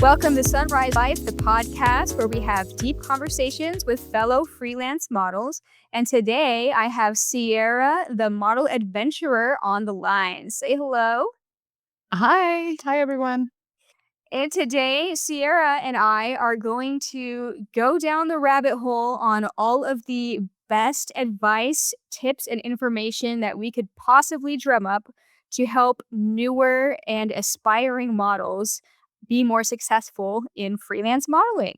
Welcome to Sunrise Life, the podcast where we have deep conversations with fellow freelance models. And today I have Ciara, the model adventurer, on the line. Say hello. Hi. Hi, everyone. And today, Ciara and I are going to go down the rabbit hole on all of the best advice, tips, and information that we could possibly drum up to help newer and aspiring models be more successful in freelance modeling.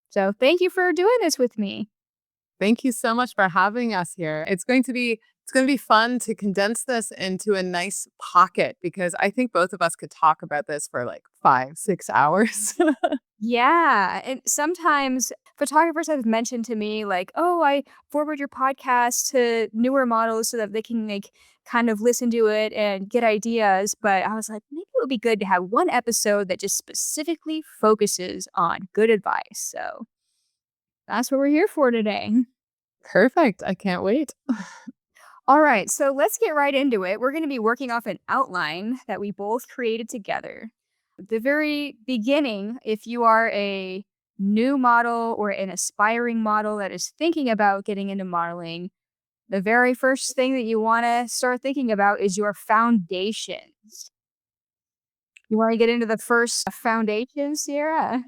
So, thank you for doing this with me. Thank you so much for having us here. It's going to be fun to condense this into a nice pocket because I think both of us could talk about this for like 5, 6 hours. Yeah, and sometimes photographers have mentioned to me like, "Oh, I forward your podcast to newer models so that they can like kind of listen to it and get ideas." But I was like, maybe it would be good to have one episode that just specifically focuses on good advice. So that's what we're here for today. Perfect. I can't wait. All right, so let's get right into it. We're going to be working off an outline that we both created together. The very beginning, if you are a new model or an aspiring model that is thinking about getting into modeling, the very first thing that you want to start thinking about is your foundations. You want to get into the first foundation, Sierra?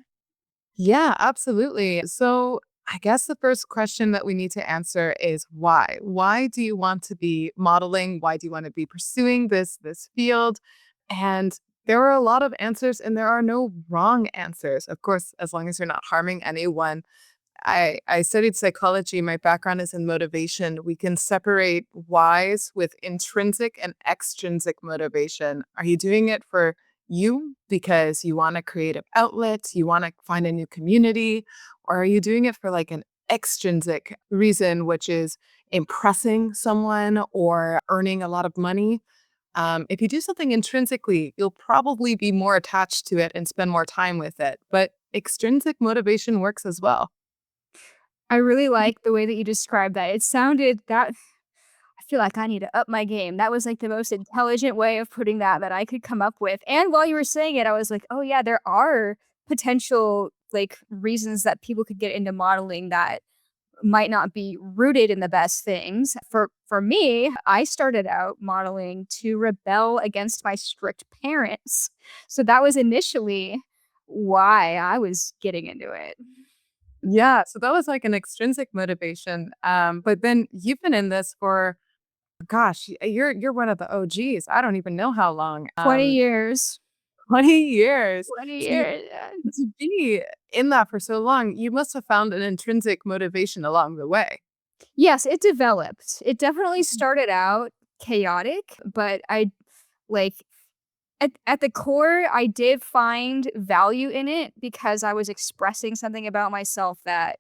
Yeah, absolutely. So I guess the first question that we need to answer is why? Why do you want to be modeling? Why do you want to be pursuing this field? And there are a lot of answers and there are no wrong answers. Of course, as long as you're not harming anyone. I studied psychology. My background is in motivation. We can separate whys with intrinsic and extrinsic motivation. Are you doing it for you because you want a creative outlet, you want to find a new community, or are you doing it for like an extrinsic reason, which is impressing someone or earning a lot of money? If you do something intrinsically, you'll probably be more attached to it and spend more time with it. But extrinsic motivation works as well. I really like the way that you described that. It sounded that I feel like I need to up my game. That was like the most intelligent way of putting that I could come up with. And while you were saying it, I was like, oh yeah, there are potential like reasons that people could get into modeling that might not be rooted in the best things. For me, I started out modeling to rebel against my strict parents. So that was initially why I was getting into it. Yeah, so that was like an extrinsic motivation. But then you've been in this for, gosh, you're one of the OGs. I don't even know how long. 20 years. 20 years. 20 So years. to be in that for so long, you must have found an intrinsic motivation along the way. Yes, it developed. It definitely started out chaotic, but I like at the core, I did find value in it because I was expressing something about myself that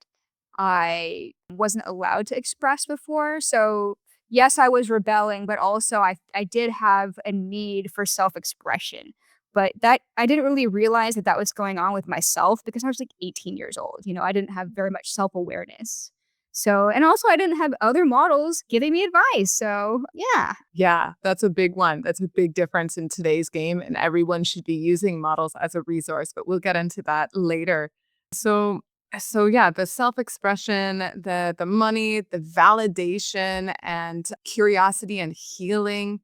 I wasn't allowed to express before. So, yes, I was rebelling, but also I did have a need for self-expression. But that I didn't really realize that that was going on with myself because I was like 18 years old. I didn't have very much self-awareness. So, and also I didn't have other models giving me advice. So, yeah. Yeah, that's a big one. That's a big difference in today's game, and everyone should be using models as a resource, but we'll get into that later. So so yeah, the self-expression, the money, the validation and curiosity and healing.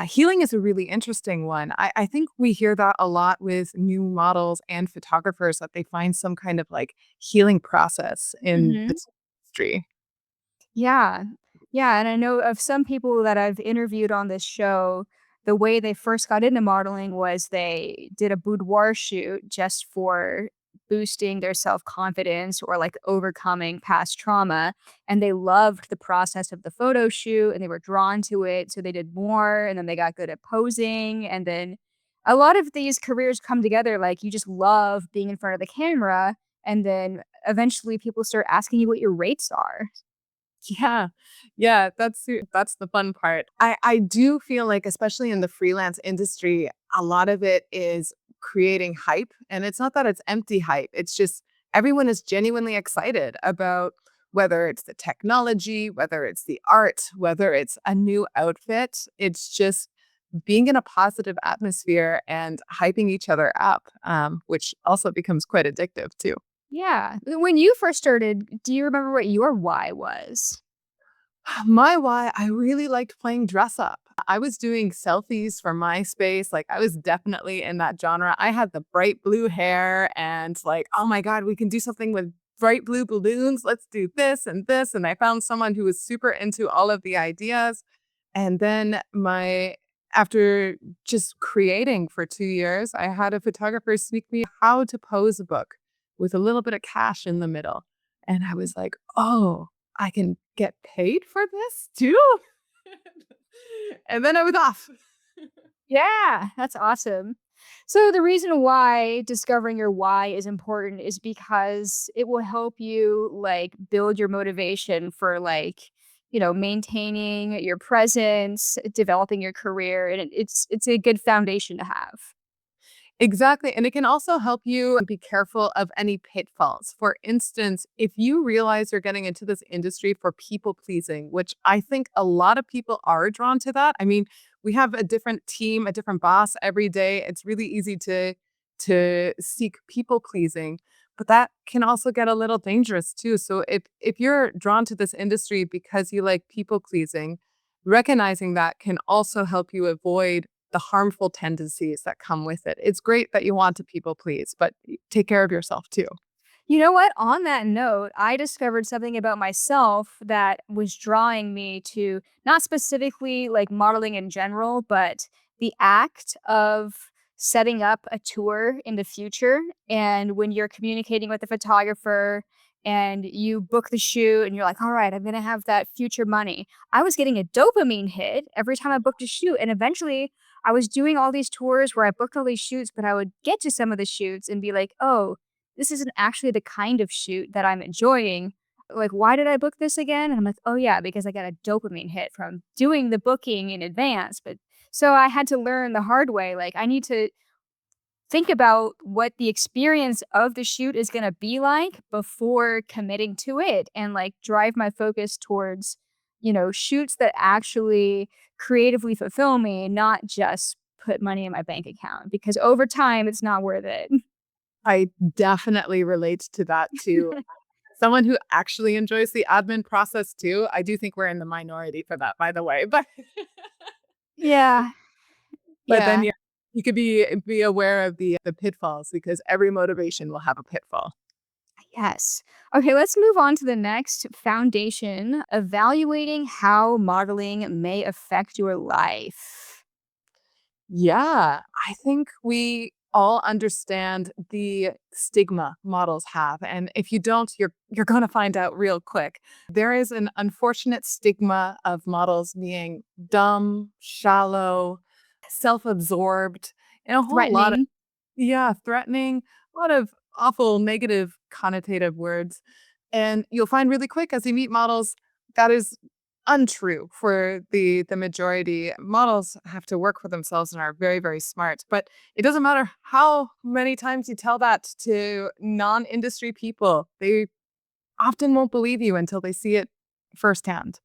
Healing is a really interesting one. I think we hear that a lot with new models and photographers that they find some kind of like healing process in Mhm. this industry. Yeah. Yeah, and I know of some people that I've interviewed on this show, the way they first got into modeling was they did a boudoir shoot just for boosting their self-confidence or, like, overcoming past trauma, and they loved the process of the photo shoot, and they were drawn to it, so they did more, and then they got good at posing, and then a lot of these careers come together, like, you just love being in front of the camera, and then eventually people start asking you what your rates are. Yeah. Yeah, that's the fun part. I do feel like, especially in the freelance industry, a lot of it is creating hype, and it's not that it's empty hype. It's just everyone is genuinely excited about whether it's the technology, whether it's the art, whether it's a new outfit. It's just being in a positive atmosphere and hyping each other up, which also becomes quite addictive too. Yeah. When you first started, do you remember what your why was? My why, I really liked playing dress up. I was doing selfies for MySpace. Like I was definitely in that genre. I had the bright blue hair and like, oh my God, we can do something with bright blue balloons. Let's do this and this. And I found someone who was super into all of the ideas. And then after just creating for 2 years, I had a photographer sneak me how to pose a book with a little bit of cash in the middle. And I was like, oh, I can get paid for this too? And then I was off. Yeah, that's awesome. So the reason why discovering your why is important is because it will help you like build your motivation for like, maintaining your presence, developing your career, and it's a good foundation to have. Exactly. And it can also help you be careful of any pitfalls. For instance, if you realize you're getting into this industry for people pleasing, which I think a lot of people are drawn to that. I mean, we have a different team, a different boss every day. It's really easy to seek people pleasing, but that can also get a little dangerous too. So if you're drawn to this industry because you like people pleasing, recognizing that can also help you avoid the harmful tendencies that come with it. It's great that you want to people please, but take care of yourself too. You know what? On that note, I discovered something about myself that was drawing me to not specifically like modeling in general, but the act of setting up a tour in the future. And when you're communicating with the photographer and you book the shoot and you're like, all right, I'm going to have that future money. I was getting a dopamine hit every time I booked a shoot. And eventually I was doing all these tours where I booked all these shoots, but I would get to some of the shoots and be like, oh, this isn't actually the kind of shoot that I'm enjoying. Like, why did I book this again? And I'm like, oh yeah, because I got a dopamine hit from doing the booking in advance. But so I had to learn the hard way. Like, I need to think about what the experience of the shoot is going to be like before committing to it and like drive my focus towards, shoots that actually creatively fulfill me, not just put money in my bank account because over time it's not worth it. I definitely relate to that too. Someone who actually enjoys the admin process too. I do think we're in the minority for that, by the way. Yeah. But then Yeah. yeah, you could be aware of the pitfalls because every motivation will have a pitfall. Yes. Okay, let's move on to the next foundation, evaluating how modeling may affect your life. Yeah, I think we all understand the stigma models have, and if you don't, you're going to find out real quick. There is an unfortunate stigma of models being dumb, shallow, self-absorbed, and a whole lot of Threatening. yeah, threatening, a lot of awful negative connotative words. And you'll find really quick as you meet models that is untrue for the majority. Models have to work for themselves and are very, very smart. But it doesn't matter how many times you tell that to non-industry people. They often won't believe you until they see it firsthand.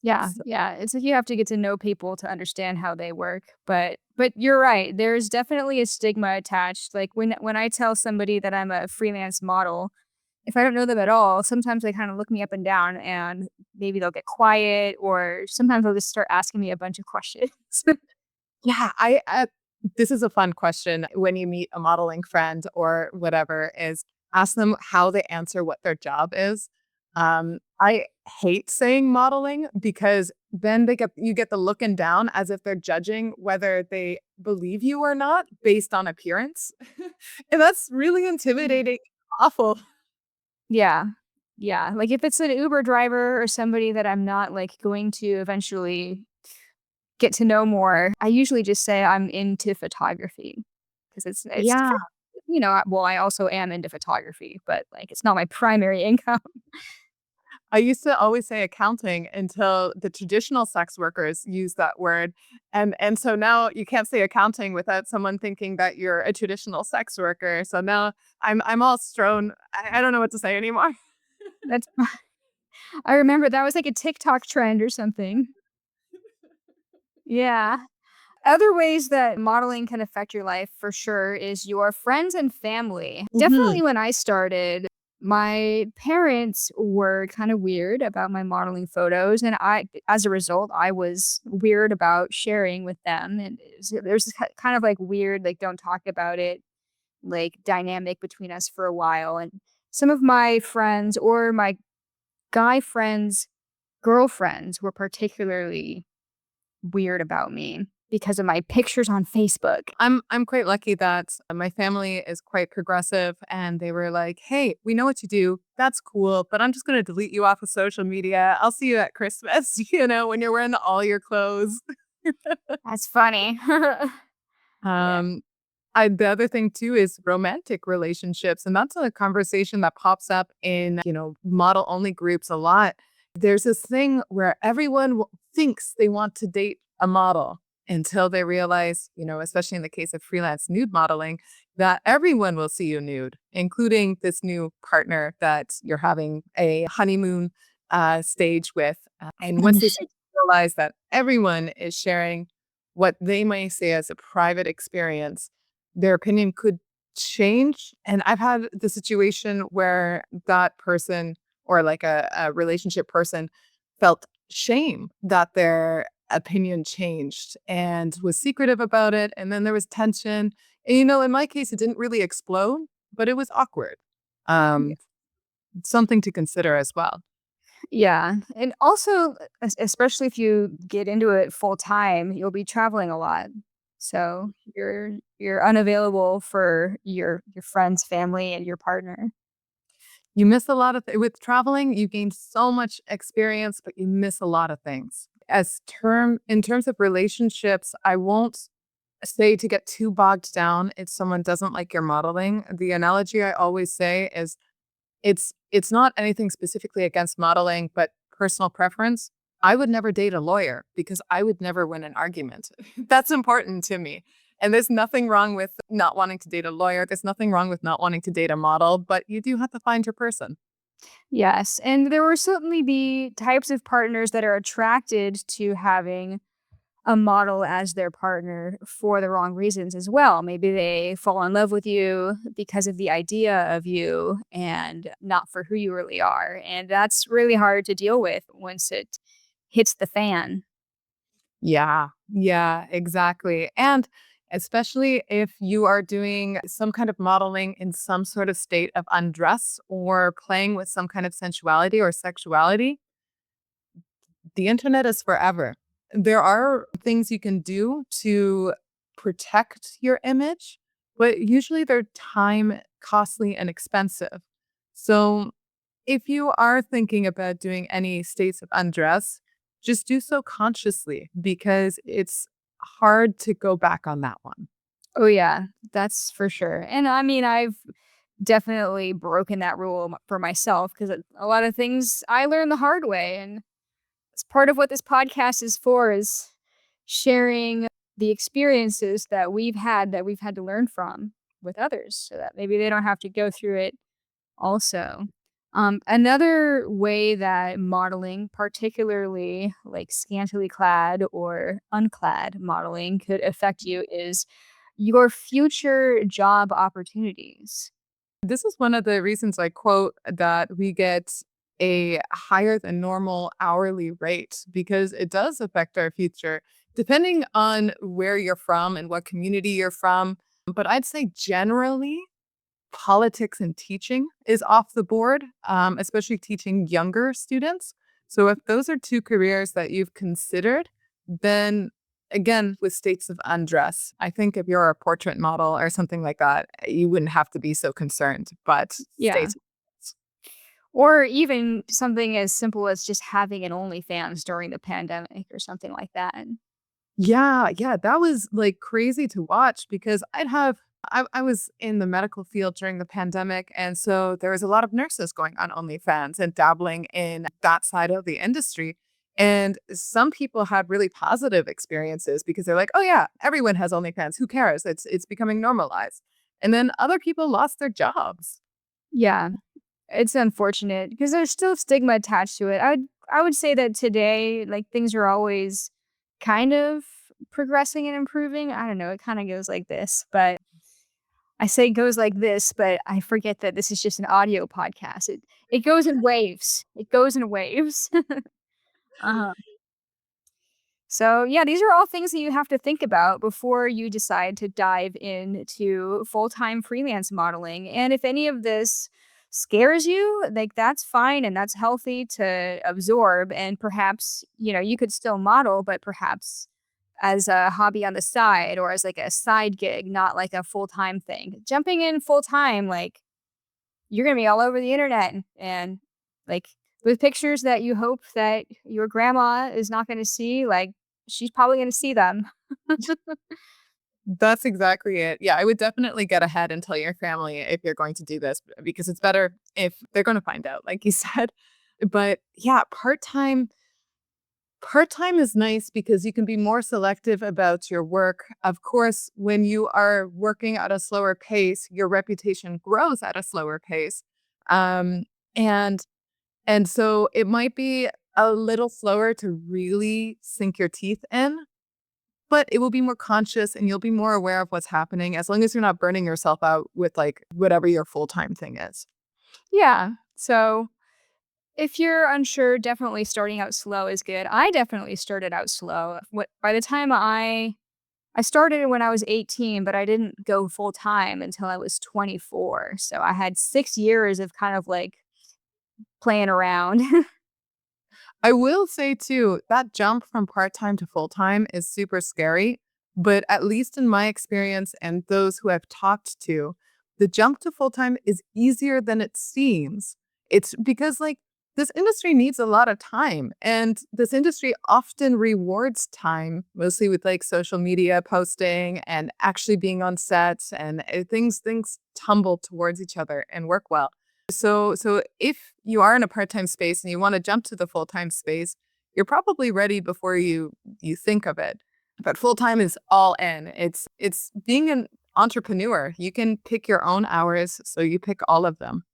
Yeah, So, yeah. It's like you have to get to know people to understand how they work. But you're right. There's definitely a stigma attached. Like when I tell somebody that I'm a freelance model, if I don't know them at all, sometimes they kind of look me up and down and maybe they'll get quiet or sometimes they'll just start asking me a bunch of questions. yeah, this is a fun question when you meet a modeling friend or whatever is ask them how they answer what their job is. I hate saying modeling because then you get the looking down as if they're judging whether they believe you or not based on appearance. And that's really intimidating, awful. Yeah. Yeah, like, if it's an Uber driver or somebody that I'm not, like, going to eventually get to know more, I usually just say I'm into photography because it's Yeah. well, I also am into photography, but, like, it's not my primary income. I used to always say accounting until the traditional sex workers use that word. And so now you can't say accounting without someone thinking that you're a traditional sex worker. So now I'm all strown. I don't know what to say anymore. That's I remember that was, like, a TikTok trend or something. Yeah. Other ways that modeling can affect your life for sure is your friends and family. Mhm. Definitely when I started, my parents were kind of weird about my modeling photos. And as a result, I was weird about sharing with them. And there's this kind of like weird, like, don't talk about it, like dynamic between us for a while. And some of my friends or my guy friends' girlfriends were particularly weird about me because of my pictures on Facebook. I'm quite lucky that my family is quite progressive and they were like, "Hey, we know what you do. That's cool, but I'm just going to delete you off of social media. I'll see you at Christmas, when you're wearing all your clothes." That's funny. Yeah. Um the other thing too is romantic relationships, and that's a conversation that pops up in, model only groups a lot. There's this thing where everyone thinks they want to date a model until they realize, especially in the case of freelance nude modeling, that everyone will see you nude, including this new partner that you're having a honeymoon stage with. And once they start to realize that everyone is sharing what they may say as a private experience, their opinion could change. And I've had the situation where that person or like a relationship person felt shame that their opinion changed and was secretive about it. And then there was tension. And, in my case, it didn't really explode, but it was awkward. Um, Something to consider as well. Yeah, and also, especially if you get into it full time, you'll be traveling a lot. So you're unavailable for your friends, family, and your partner. You miss a lot of with traveling, you gain so much experience, but you miss a lot of things. In terms of relationships, I won't say to get too bogged down if someone doesn't like your modeling. The analogy I always say is it's not anything specifically against modeling, but personal preference. I would never date a lawyer because I would never win an argument. That's important to me. And there's nothing wrong with not wanting to date a lawyer. There's nothing wrong with not wanting to date a model, but you do have to find your person. Yes, and there will certainly be types of partners that are attracted to having a model as their partner for the wrong reasons as well. Maybe they fall in love with you because of the idea of you and not for who you really are. And that's really hard to deal with once it hits the fan. Yeah, yeah, exactly. And especially if you are doing some kind of modeling in some sort of state of undress or playing with some kind of sensuality or sexuality, the internet is forever. There are things you can do to protect your image, but usually they're time costly and expensive. So if you are thinking about doing any states of undress, just do so consciously because it's hard to go back on that one. Oh, yeah, that's for sure. And I mean, I've definitely broken that rule for myself because a lot of things I learned the hard way. And it's part of what this podcast is for is sharing the experiences that we've had to learn from with others so that maybe they don't have to go through it also. Another way that modeling, particularly like scantily clad or unclad modeling, could affect you is your future job opportunities. This is one of the reasons I quote that we get a higher than normal hourly rate because it does affect our future, depending on where you're from and what community you're from. But I'd say generally, politics and teaching is off the board, especially teaching younger students. So if those are two careers that you've considered, then again, with states of undress, I think if you're a portrait model or something like that, you wouldn't have to be so concerned. But Yeah. states, Or even something as simple as just having an OnlyFans during the pandemic or something like that. yeah, yeah, that was like crazy to watch because I was in the medical field during the pandemic. And so there was a lot of nurses going on OnlyFans and dabbling in that side of the industry. And some people had really positive experiences because they're like, oh yeah, everyone has OnlyFans. Who cares? It's becoming normalized. And then other people lost their jobs. Yeah. It's unfortunate because there's still stigma attached to it. I would say that today, like, things are always kind of progressing and improving. I don't know. It kind of goes like this, but I say it goes like this, but I forget that this is just an audio podcast. It goes in waves. It goes in waves. uh So, yeah, these are all things that you have to think about before you decide to dive into full-time freelance modeling. And if any of this scares you, like that's fine and that's healthy to absorb. And perhaps, you could still model, but perhaps as a hobby on the side or as like a side gig, not like a full-time thing. Jumping in full-time, like you're gonna be all over the internet and like with pictures that you hope that your grandma is not gonna see, like she's probably gonna see them. That's exactly it. Yeah, I would definitely get ahead and tell your family if you're going to do this because it's better if they're going to find out, like you said. But yeah, part-time is nice because you can be more selective about your work. Of course, when you are working at a slower pace, your reputation grows at a slower pace. Um, and and so it might be a little slower to really sink your teeth in, but it will be more conscious and you'll be more aware of what's happening as long as you're not burning yourself out with like whatever your full-time thing is. Yeah. So if you're unsure, definitely starting out slow is good. I definitely started out slow. By the time I started when I was 18, but I didn't go full time until I was 24. So I had 6 years of kind of like playing around. I will say too, that jump from part-time to full-time is super scary, but at least in my experience and those who I've talked to, the jump to full-time is easier than it seems. It's because like this industry needs a lot of time and this industry often rewards time, mostly with like social media posting and actually being on sets and things tumble towards each other and work well. So if you are in a part-time space and you want to jump to the full-time space, you're probably ready before you think of it. But full-time is all in. It's being an entrepreneur. You can pick your own hours, so you pick all of them.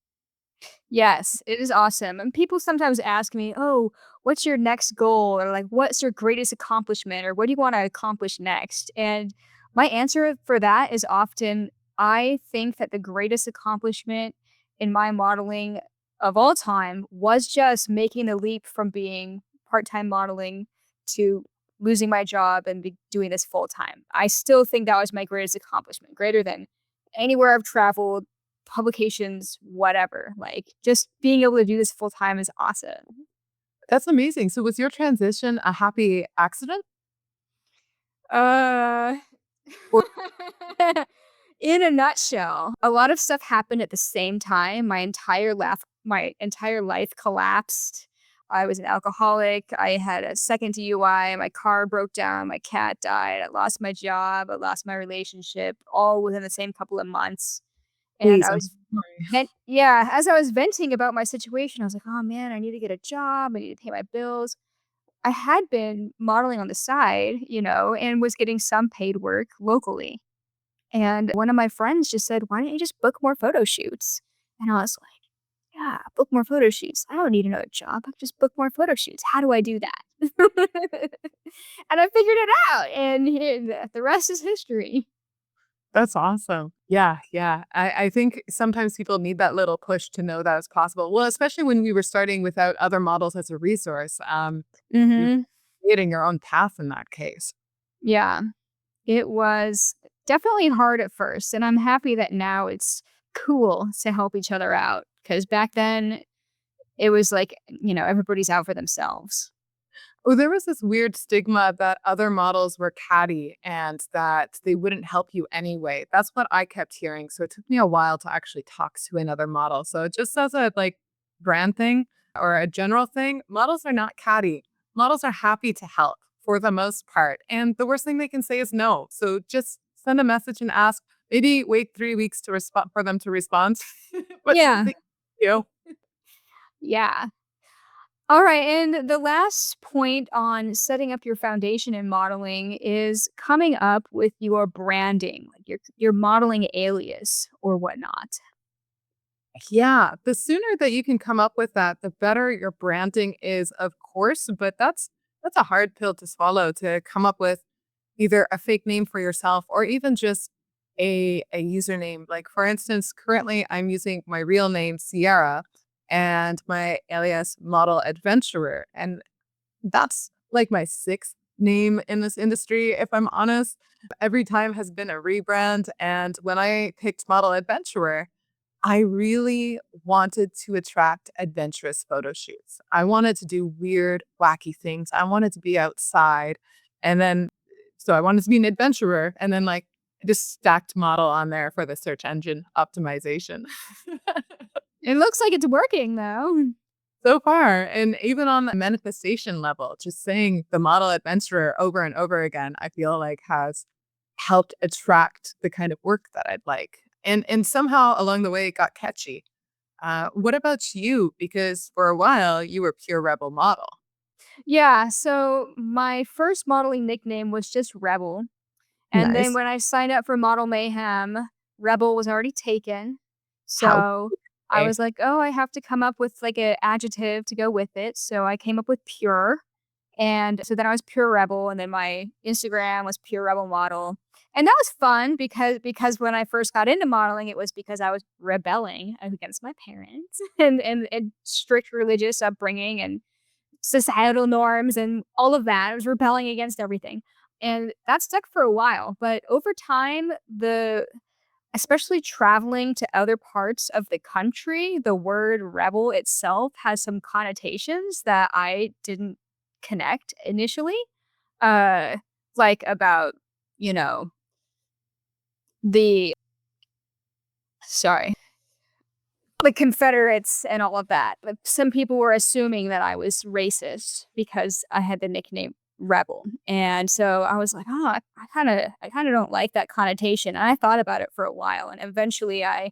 Yes, it is awesome. And people sometimes ask me, "Oh, what's your next goal?" or like, "What's your greatest accomplishment?" or "What do you want to accomplish next?" And my answer for that is often, I think that the greatest accomplishment in my modeling of all time was just making the leap from being part-time modeling to losing my job and doing this full time. I still think that was my greatest accomplishment, greater than anywhere I've traveled, publications, whatever. Like, just being able to do this full time is awesome. That's amazing. So was your transition a happy accident? Uh, Or in a nutshell, a lot of stuff happened at the same time. My entire life collapsed. I was an alcoholic. I had a second DUI. My car broke down. My cat died. I lost my job. I lost my relationship, all within the same couple of months. And please, I I'm was sorry. yeah, as I was venting about my situation, I was like, "Oh man, I need to get a job. I need to pay my bills." I had been modeling on the side, and was getting some paid work locally. And one of my friends just said, "Why don't you just book more photo shoots?" And I was like, "Yeah, book more photo shoots. I don't need another job. I can just book more photo shoots. How do I do that?" And I figured it out, and the rest is history. That's awesome. Yeah, yeah. I think sometimes people need that little push to know that it's possible. Well, especially when we were starting without other models as a resource. You're Mhm. creating your own path in that case. Yeah. It was definitely hard at first, and I'm happy that now it's cool to help each other out. Because back then, it was like, everybody's out for themselves. Oh, there was this weird stigma that other models were catty and that they wouldn't help you anyway. That's what I kept hearing. So it took me a while to actually talk to another model. So just as a like brand thing or a general thing, models are not catty. Models are happy to help for the most part. And the worst thing they can say is no. So just send a message and ask. Maybe wait 3 weeks to respond for them to respond. But Yeah. thank you. Yeah. All right, and the last point on setting up your foundation in modeling is coming up with your branding, like your modeling alias or whatnot. Yeah, the sooner that you can come up with that, the better your branding is, of course, but that's That's a hard pill to swallow, to come up with either a fake name for yourself or even just a username. Like, for instance, currently I'm using my real name, Ciara, and my alias Model Adventurer. And that's like my sixth name in this industry, if I'm honest. Every time has been a rebrand. And when I picked Model Adventurer, I really wanted to attract adventurous photo shoots. I wanted to do weird, wacky things. I wanted to be outside. And then, so I wanted to be an adventurer. And then, like, I just stacked model on there for the search engine optimization. It looks like it's working though. So far, and even on the manifestation level, just saying the model adventurer over and over again, I feel like has helped attract the kind of work that I'd like. And somehow along the way it got catchy. What about you? Because for a while you were pure rebel model. Yeah, so my first modeling nickname was just Rebel. And then Nice. when I signed up for Model Mayhem, Rebel was already taken. How So I okay. was like, oh, I have to come up with like an adjective to go with it. So I came up with pure. And so then I was pure rebel, and then my Instagram was pure rebel model. And that was fun because when I first got into modeling, it was because I was rebelling against my parents and strict religious upbringing and societal norms and all of that. I was rebelling against everything. And that stuck for a while. But over time, the especially traveling to other parts of the country, the word rebel itself has some connotations that I didn't connect initially. Uh like about, you know, the sorry, the Confederates and all of that. But some people were assuming that I was racist because I had the nickname Rebel. And so I was like, oh, I kind of don't like that connotation. And I thought about it for a while, and eventually I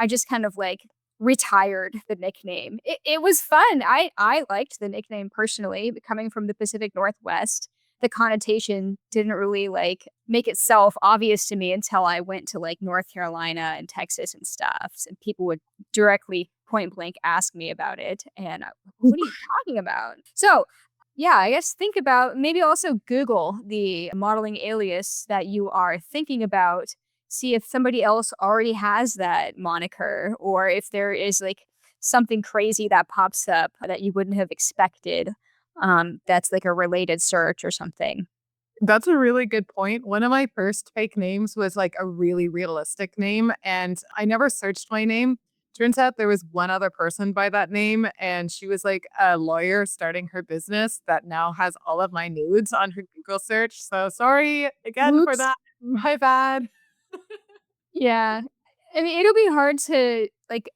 just kind of like retired the nickname. It was fun. I liked the nickname personally, but coming from the Pacific Northwest, the connotation didn't really like make itself obvious to me until I went to like North Carolina and Texas and stuff. And people would directly point blank ask me about it. And what are you talking about? So, yeah, I guess think about maybe also Google the modeling alias that you are thinking about. See if somebody else already has that moniker, or if there is like something crazy that pops up that you wouldn't have expected. That's like a related search or something. That's a really good point. One of my first fake names was like a really realistic name, and I never searched my name. Turns out there was one other person by that name, and she was like a lawyer starting her business that now has all of my nudes on her Google search. So sorry again for Whoops. that. My bad. Yeah. I mean, it'll be hard to like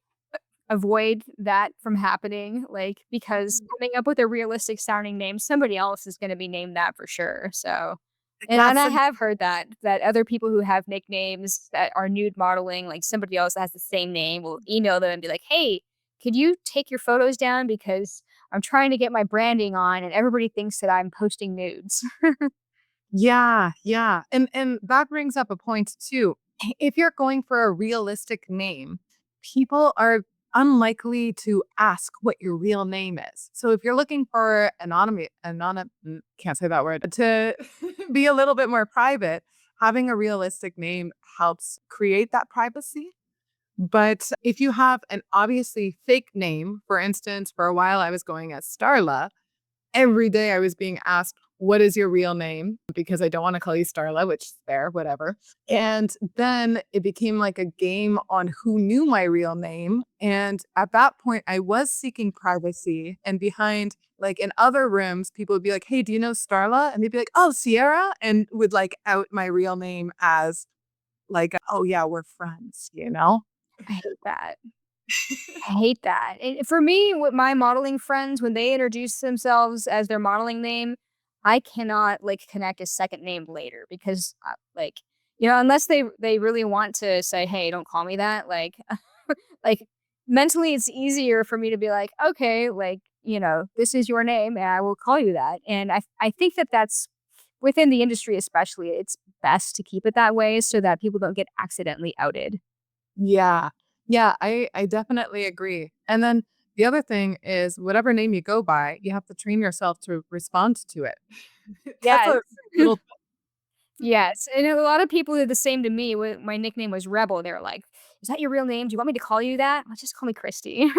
avoid that from happening, like, because coming up with a realistic sounding name, somebody else is gonna be named that for sure, so and That's I a have heard that other people who have nicknames that are nude modeling, like, somebody else that has the same name will email them and be like, "Hey, could you take your photos down because I'm trying to get my branding on and everybody thinks that I'm posting nudes." Yeah, yeah. And that brings up a point too. If you're going for a realistic name, people are unlikely to ask what your real name is. So if you're looking for can't say that word, to be a little bit more private, having a realistic name helps create that privacy. But if you have an obviously fake name, for instance, for a while I was going as Starla, every day I was being asked, "What is your real name?" Because I don't want to call you Starla, which is fair, whatever. And then it became like a game on who knew my real name. And at that point, I was seeking privacy. And behind, like in other rooms, people would be like, "Hey, do you know Starla?" And they'd be like, "Oh, Sierra," and would like out my real name as like, "Oh, yeah, we're friends, you know?" I hate that. I hate that. For me, with my modeling friends, when they introduce themselves as their modeling name, I cannot like connect a second name later because, like, unless they really want to say, "Hey, don't call me that." Like mentally, it's easier for me to be like, "Okay, like, this is your name, and I will call you that." And I think that that's within the industry, especially, it's best to keep it that way so that people don't get accidentally outed. Yeah. Yeah, I definitely agree. And then The other thing is whatever name you go by, you have to train yourself to respond to it. That's Yes. a little Yes, and a lot of people did the same to me when my nickname was Rebel. They were like, "Is that your real name? Do you want me to call you that?" "Well, just call me Kristy."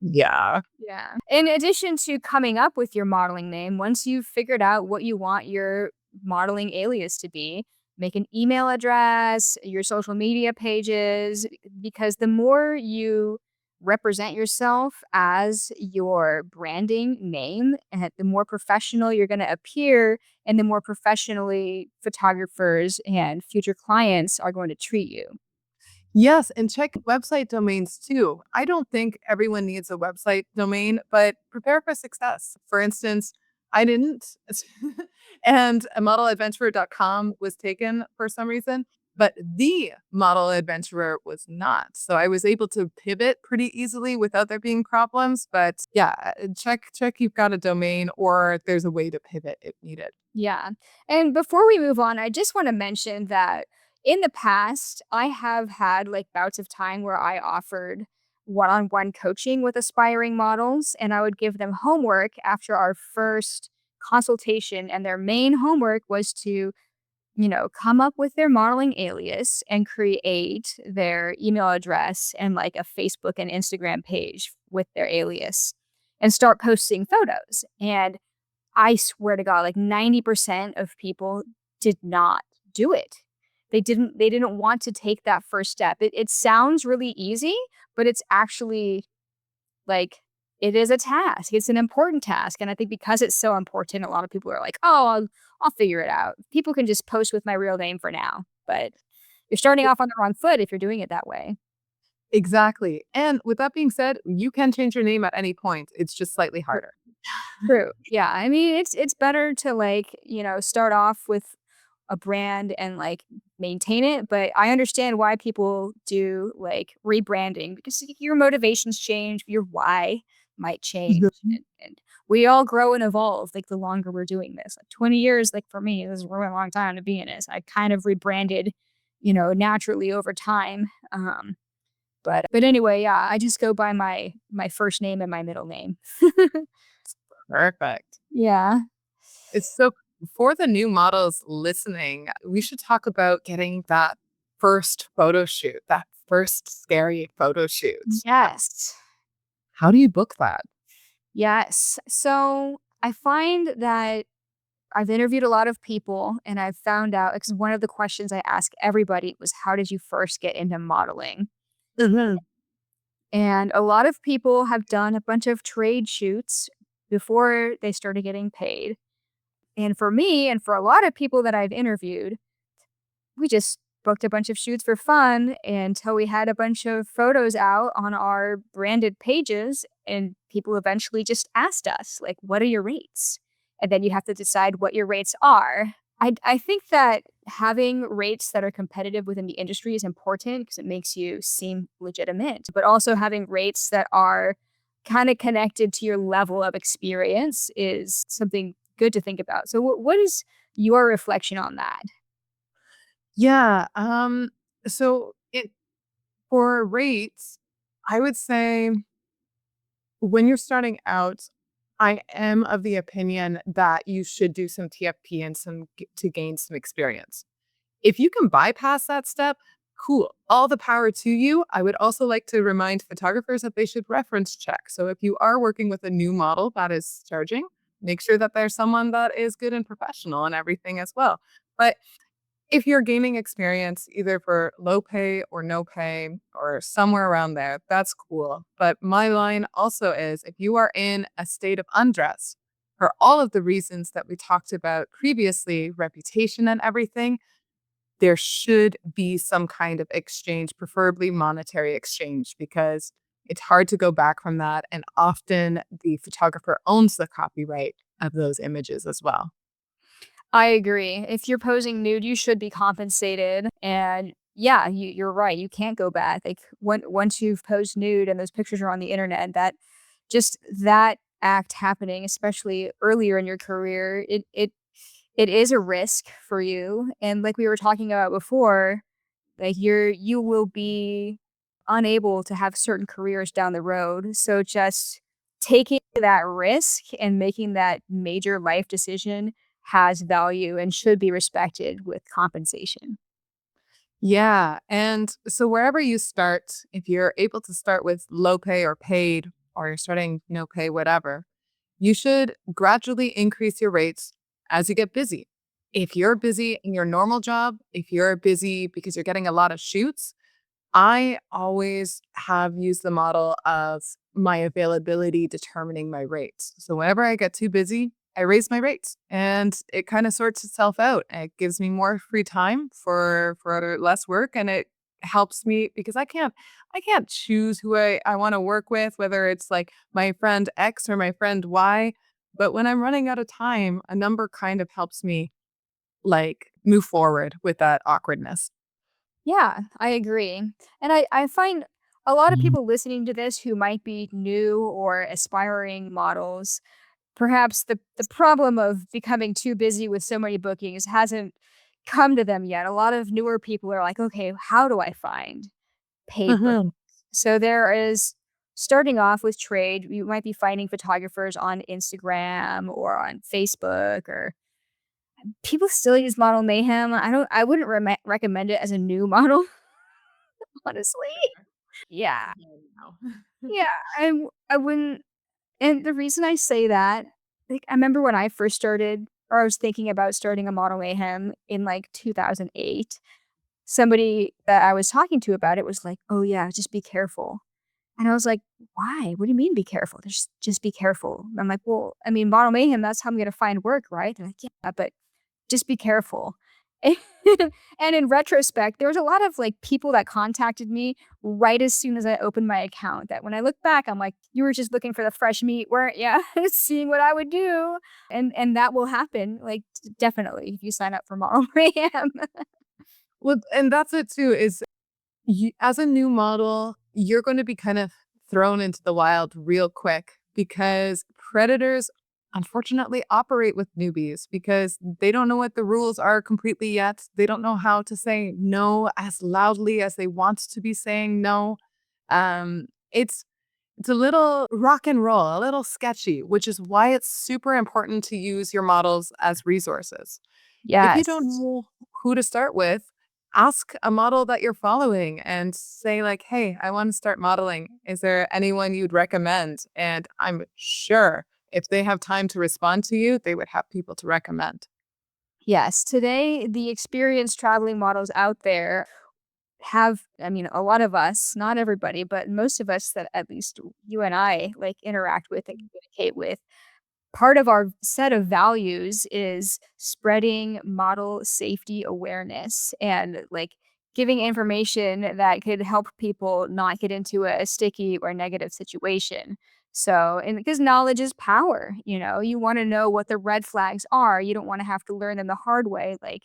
yeah. Yeah. In addition to coming up with your modeling name, once you've figured out what you want your modeling alias to be, make an email address, your social media pages, because the more you represent yourself as your branding name, and the more professional you're going to appear, and the more professionally photographers and future clients are going to treat you. Yes, and check website domains too. I don't think everyone needs a website domain, but prepare for success. For instance, I didn't, and a modeladventurer.com was taken for some reason, but the model adventurer was not. So I was able to pivot pretty easily without there being problems. But yeah, check you've got a domain or there's a way to pivot if needed. Yeah. And before we move on, I just want to mention that in the past, I have had like bouts of time where I offered one on one coaching with aspiring models, and I would give them homework after our first consultation. And their main homework was to, come up with their modeling alias and create their email address and like a Facebook and Instagram page with their alias and start posting photos. And I swear to God, like 90% of people did not do it. They didn't want to take that first step. It sounds really easy, but it's actually like it is a task. It's an important task. And I think because it's so important, a lot of people are like, oh, I'll figure it out. People can just post with my real name for now. But you're starting off on the wrong foot if you're doing it that way. Exactly. And with that being said, you can change your name at any point. It's just slightly harder. True. Yeah. I mean, it's better to like, start off with a brand and like maintain it, but I understand why people do like rebranding because your motivations change, your why might change. And we all grow and evolve like the longer we're doing this. Like 20 years, like for me, this is a really long time to be in this. I kind of rebranded, naturally over time. But anyway, yeah, I just go by my first name and my middle name. Perfect. Yeah. It's so for the new models listening, we should talk about getting that first photo shoot, that first scary photo shoot. Yes. How do you book that? Yes. So I find that I've interviewed a lot of people and I've found out because one of the questions I ask everybody was, how did you first get into modeling? Mhm. And a lot of people have done a bunch of trade shoots before they started getting paid. And for me, and for a lot of people that I've interviewed, we just booked a bunch of shoots for fun until we had a bunch of photos out on our branded pages, and people eventually just asked us like, what are your rates? And then you have to decide what your rates are. I think that having rates that are competitive within the industry is important because it makes you seem legitimate, but also having rates that are kind of connected to your level of experience is something good to think about. So what is your reflection on that? Yeah, so it for rates, I would say when you're starting out, I am of the opinion that you should do some TFP and to gain some experience. If you can bypass that step, cool. All the power to you. I would also like to remind photographers that they should reference check. So if you are working with a new model that is charging, make sure that there's someone that is good and professional and everything as well. But if you're gaining experience either for low pay or no pay or somewhere around there, that's cool. But my line also is if you are in a state of undress for all of the reasons that we talked about previously, reputation and everything, there should be some kind of exchange, preferably monetary exchange, because it's hard to go back from that. And often the photographer owns the copyright of those images as well. I agree. If you're posing nude, you should be compensated. And yeah, you're right. You can't go back. Like once you've posed nude and those pictures are on the internet, that act happening, especially earlier in your career, it is a risk for you. And like we were talking about before, like you will be unable to have certain careers down the road. So just taking that risk and making that major life decision has value and should be respected with compensation. Yeah. And so wherever you start, if you're able to start with low pay or paid, or you're starting no pay, whatever, you should gradually increase your rates as you get busy. If you're busy in your normal job, if you're busy because you're getting a lot of shoots, I always have used the model of my availability determining my rates. So whenever I get too busy, I raise my rates and it kind of sorts itself out. It gives me more free time for less work, and it helps me because I can't choose who I want to work with, whether it's like my friend X or my friend Y. But when I'm running out of time, a number kind of helps me like move forward with that awkwardness. Yeah, I agree. And I find a lot of people listening to this who might be new or aspiring models, perhaps the problem of becoming too busy with so many bookings hasn't come to them yet. A lot of newer people are like, okay, how do I find paid bookings? Mhm. So there is starting off with trade, you might be finding photographers on Instagram or on Facebook or people still use Model Mayhem. I wouldn't recommend it as a new model, honestly. Yeah. Yeah, no. Yeah, I wouldn't, and the reason I say that, like, I remember when I first started or I was thinking about starting a Model Mayhem in, like, 2008, somebody that I was talking to about it was like, "Oh, yeah, just be careful." And I was like, "Why? What do you mean be careful?" Just be careful." I'm like, "Well, I mean, Model Mayhem, that's how I'm gonna find work, right?" They're like, "Yeah, but just be careful." And in retrospect, there was a lot of, like, people that contacted me right as soon as I opened my account that when I look back, I'm like, "You were just looking for the fresh meat, weren't you?" Seeing what I would do, and that will happen, like, definitely if you sign up for Model Mayhem. Well, and that's it too, is as a new model, you're going to be kind of thrown into the wild real quick because predators unfortunately operate with newbies because they don't know what the rules are completely yet. They don't know how to say no as loudly as they want to be saying no. It's a little rock and roll, a little sketchy, which is why it's super important to use your models as resources. If you don't Yes. know who to start with, ask a model that you're following and say like, "Hey, I want to start modeling. Is there anyone you'd recommend?" And I'm sure if they have time to respond to you, they would have people to recommend. Yes, today, the experienced traveling models out there have, I mean, a lot of us, not everybody, but most of us that at least you and I, like, interact with and communicate with, part of our set of values is spreading model safety awareness and like giving information that could help people not get into a sticky or negative situation. So, and because knowledge is power, you want to know what the red flags are. You don't want to have to learn them the hard way, like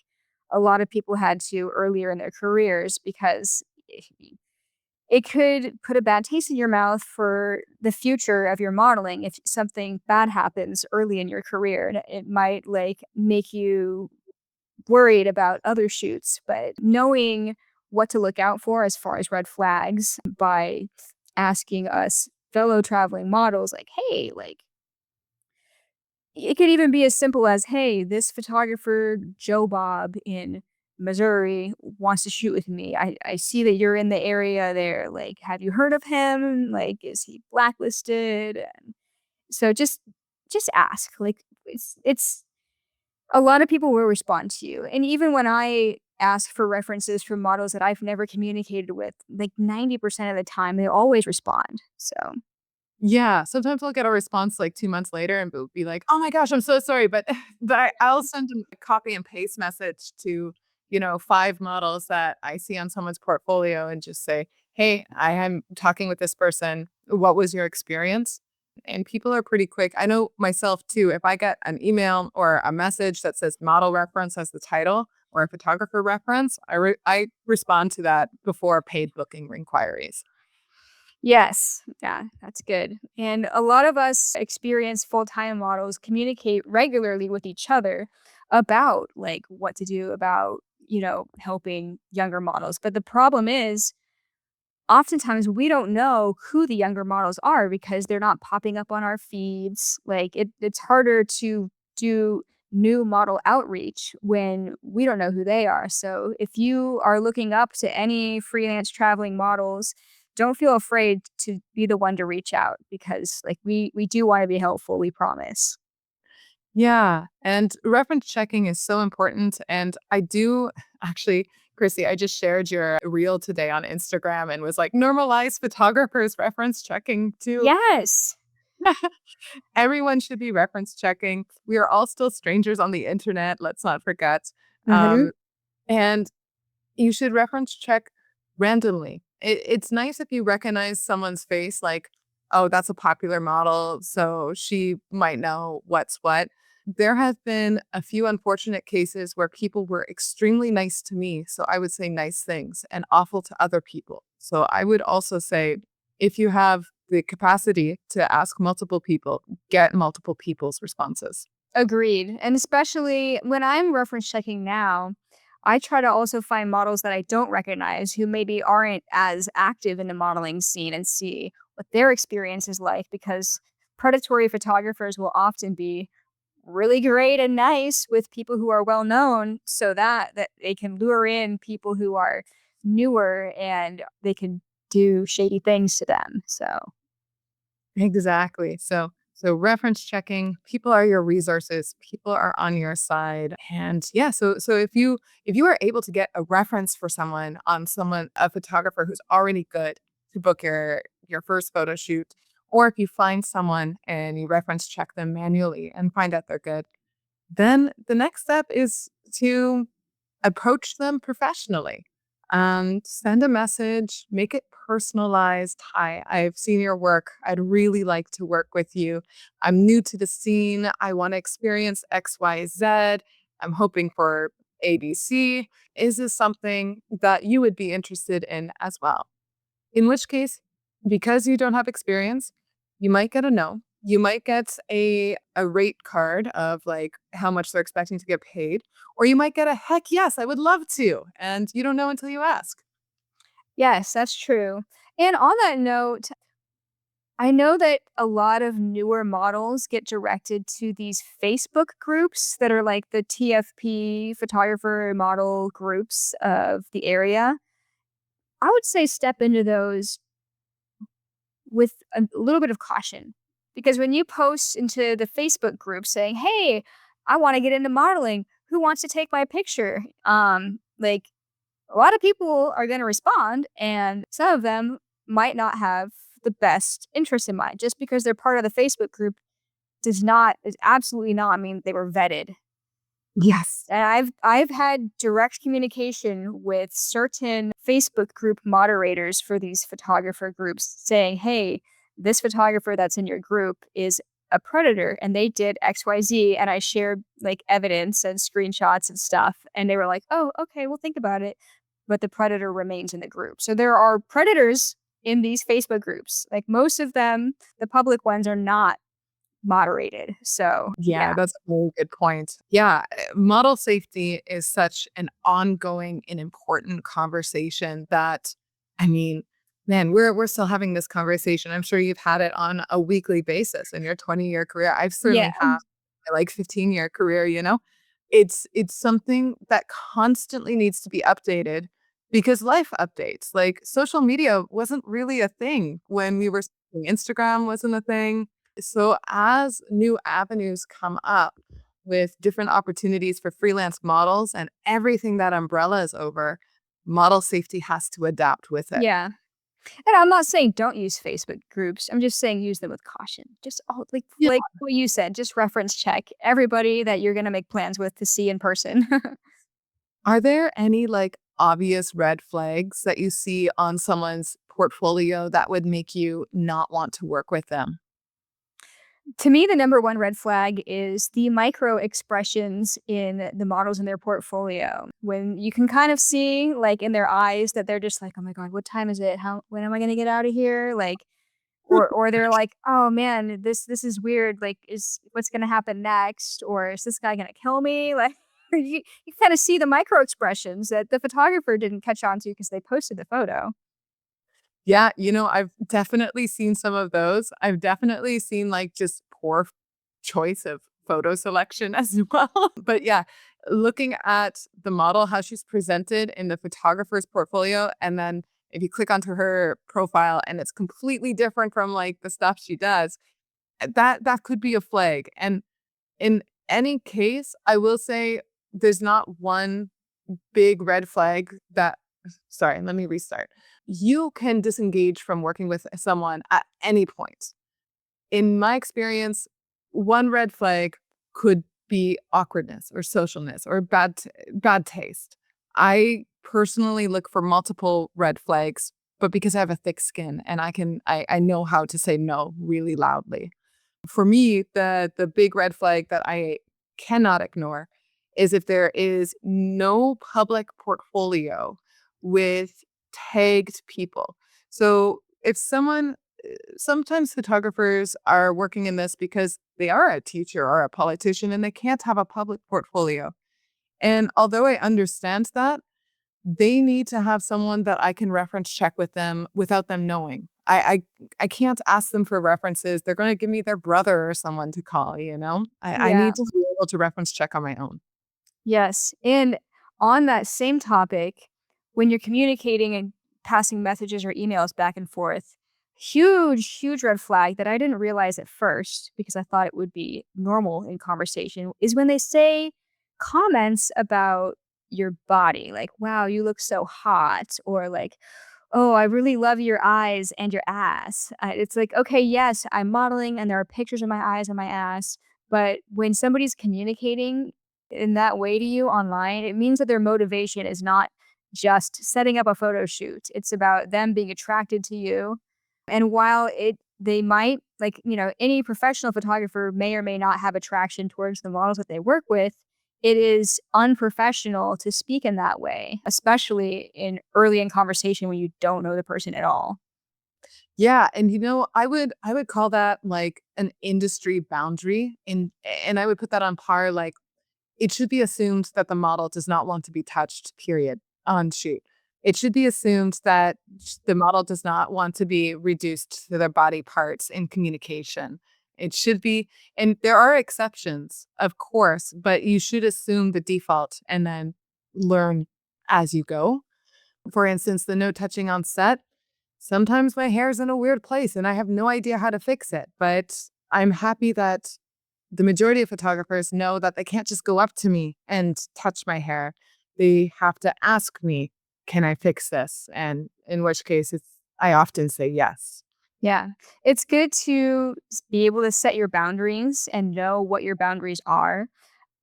a lot of people had to earlier in their careers, because it could put a bad taste in your mouth for the future of your modeling if something bad happens early in your career, and it might, like, make you worried about other shoots, but knowing what to look out for as far as red flags by asking us fellow traveling models, like, "Hey," like, it could even be as simple as, "Hey, this photographer, Joe Bob in Missouri wants to shoot with me. I see that you're in the area there. Like, have you heard of him? Like, is he blacklisted?" And so just ask. Like, it's a lot of people will respond to you. And even when I ask for references from models that I've never communicated with, like 90% of the time, they always respond. So, Yeah, sometimes I'll get a response like 2 months later and they'll be like, "Oh my gosh, I'm so sorry," but I'll send them a copy and paste message to, 5 models that I see on someone's portfolio and just say, "Hey, I am talking with this person. What was your experience?" And people are pretty quick. I know myself too, if I get an email or a message that says model reference as the title or a photographer reference, I respond to that before paid booking inquiries. yes, yeah, that's good. And a lot of us experienced full-time models communicate regularly with each other about like what to do about, helping younger models. But the problem is oftentimes we don't know who the younger models are because they're not popping up on our feeds. Like it's harder to do new model outreach when we don't know who they are. So if you are looking up to any freelance traveling models, don't feel afraid to be the one to reach out because like we do want to be helpful, we promise. Yeah, and reference checking is so important, and I do actually, Chrissy, I just shared your reel today on Instagram and was like, "Normalize photographers reference checking too." Yes. Everyone should be reference checking. We are all still strangers on the internet, let's not forget. Mhm. Um, and you should reference check randomly. It's nice if you recognize someone's face, like, oh, that's a popular model, so she might know what's what. There have been a few unfortunate cases where people were extremely nice to me, so I would say nice things, and awful to other people. So I would also say if you have the capacity to ask multiple people, get multiple people's responses. Agreed. And especially when I'm reference checking now, I try to also find models that I don't recognize who maybe aren't as active in the modeling scene and see what their experience is like because predatory photographers will often be really great and nice with people who are well known so that they can lure in people who are newer and they can do shady things to them. So, Exactly. So reference checking, people are your resources, people are on your side. And yeah, so if you are able to get a reference for someone on someone a photographer who's already good to book your first photo shoot, or if you find someone and you reference check them manually and find out they're good, then the next step is to approach them professionally. Send a message, make it personalized. Hi, I've seen your work. I'd really like to work with you. I'm new to the scene. I want to experience XYZ. I'm hoping for ABC. Is this something that you would be interested in as well? In which case, because you don't have experience, you might get a no. You might get a rate card of like how much they're expecting to get paid, or you might get a heck yes, I would love to. And you don't know until you ask. yes, that's true. And on that note, I know that a lot of newer models get directed to these Facebook groups that are like the TFP photographer model groups of the area. I would say step into those with a little bit of caution because when you post into the Facebook group saying, "Hey, I want to get into modeling. Who wants to take my picture?" Like a lot of people are going to respond and some of them might not have the best interest in mind just because they're part of the Facebook group does absolutely not mean they were vetted. Yes. And I've had direct communication with certain Facebook group moderators for these photographer groups saying, "Hey, this photographer that's in your group is a predator and they did XYZ." And I shared like evidence and screenshots and stuff. And they were like, "Oh, okay, we'll think about it." But the predator remains in the group. So there are predators in these Facebook groups. Like most of them, the public ones are not moderated. So Yeah, yeah. that's a really good point. Yeah, model safety is such an ongoing and important conversation that, I mean, man, we're still having this conversation. I'm sure you've had it on a weekly basis in your 20-year career. I've Yeah. certainly had a, like 15-year career, you know? It's something that constantly needs to be updated because life updates. Like social media wasn't really a thing when we were Instagram wasn't a thing, so as new avenues come up with different opportunities for freelance models and everything that umbrella is over, model safety has to adapt with it. Yeah. And I'm not saying don't use Facebook groups. I'm just saying use them with caution. Just all Yeah. like what you said, just reference check everybody that you're gonna make plans with to see in person. Are there any like obvious red flags that you see on someone's portfolio that would make you not want to work with them? To me, the number one red flag is the micro expressions in the models in their portfolio. When you can kind of see like in their eyes that they're just like, "Oh my god, what time is it? How when am I gonna get out of here?" Like or they're like, "Oh man, this is weird. Like, is what's gonna happen next? Or is this guy gonna kill me?" Like, you kind of see the micro expressions that the photographer didn't catch on to because they posted the photo. Yeah, I've definitely seen some of those. I've definitely seen like just poor choice of photo selection as well. But yeah, looking at the model, how she's presented in the photographer's portfolio, and then if you click onto her profile and it's completely different from like the stuff she does, that could be a flag. And in any case, I will say there's not one big red flag that sorry, let me restart. You can disengage from working with someone at any point. In my experience, one red flag could be awkwardness or socialness or bad taste. I personally look for multiple red flags, but because I have a thick skin and I know how to say no really loudly. For me, the big red flag that I cannot ignore is if there is no public portfolio with tagged people. So if someone sometimes photographers are working in this because they are a teacher or a politician and they can't have a public portfolio. And although I understand that, they need to have someone that I can reference check with them without them knowing. I can't ask them for references. They're going to give me their brother or someone to call, you know? I Yeah. need to be able to reference check on my own. Yes. And on that same topic, when you're communicating and passing messages or emails back and forth, huge red flag that I didn't realize at first because I thought it would be normal in conversation is when they say comments about your body, like, wow, you look so hot, or like, oh, I really love your eyes and your ass. It's like, okay, yes, I'm modeling and there are pictures of my eyes and my ass. But when somebody's communicating in that way to you online, it means that their motivation is not just setting up a photo shoot. It's about them being attracted to you. And while they might, like, any professional photographer may or may not have attraction towards the models that they work with, it is unprofessional to speak in that way, especially in early in conversation when you don't know the person at all. Yeah, and I would call that like an industry boundary and I would put that on par like it should be assumed that the model does not want to be touched, period, on shoot. It should be assumed that the model does not want to be reduced to their body parts in communication. It should be, and there are exceptions, of course, but you should assume the default and then learn as you go. For instance, the no touching on set. Sometimes my hair's in a weird place and I have no idea how to fix it, but I'm happy that the majority of photographers know that they can't just go up to me and touch my hair. They have to ask me, "Can I fix this?" And in which case I often say yes. Yeah. It's good to be able to set your boundaries and know what your boundaries are.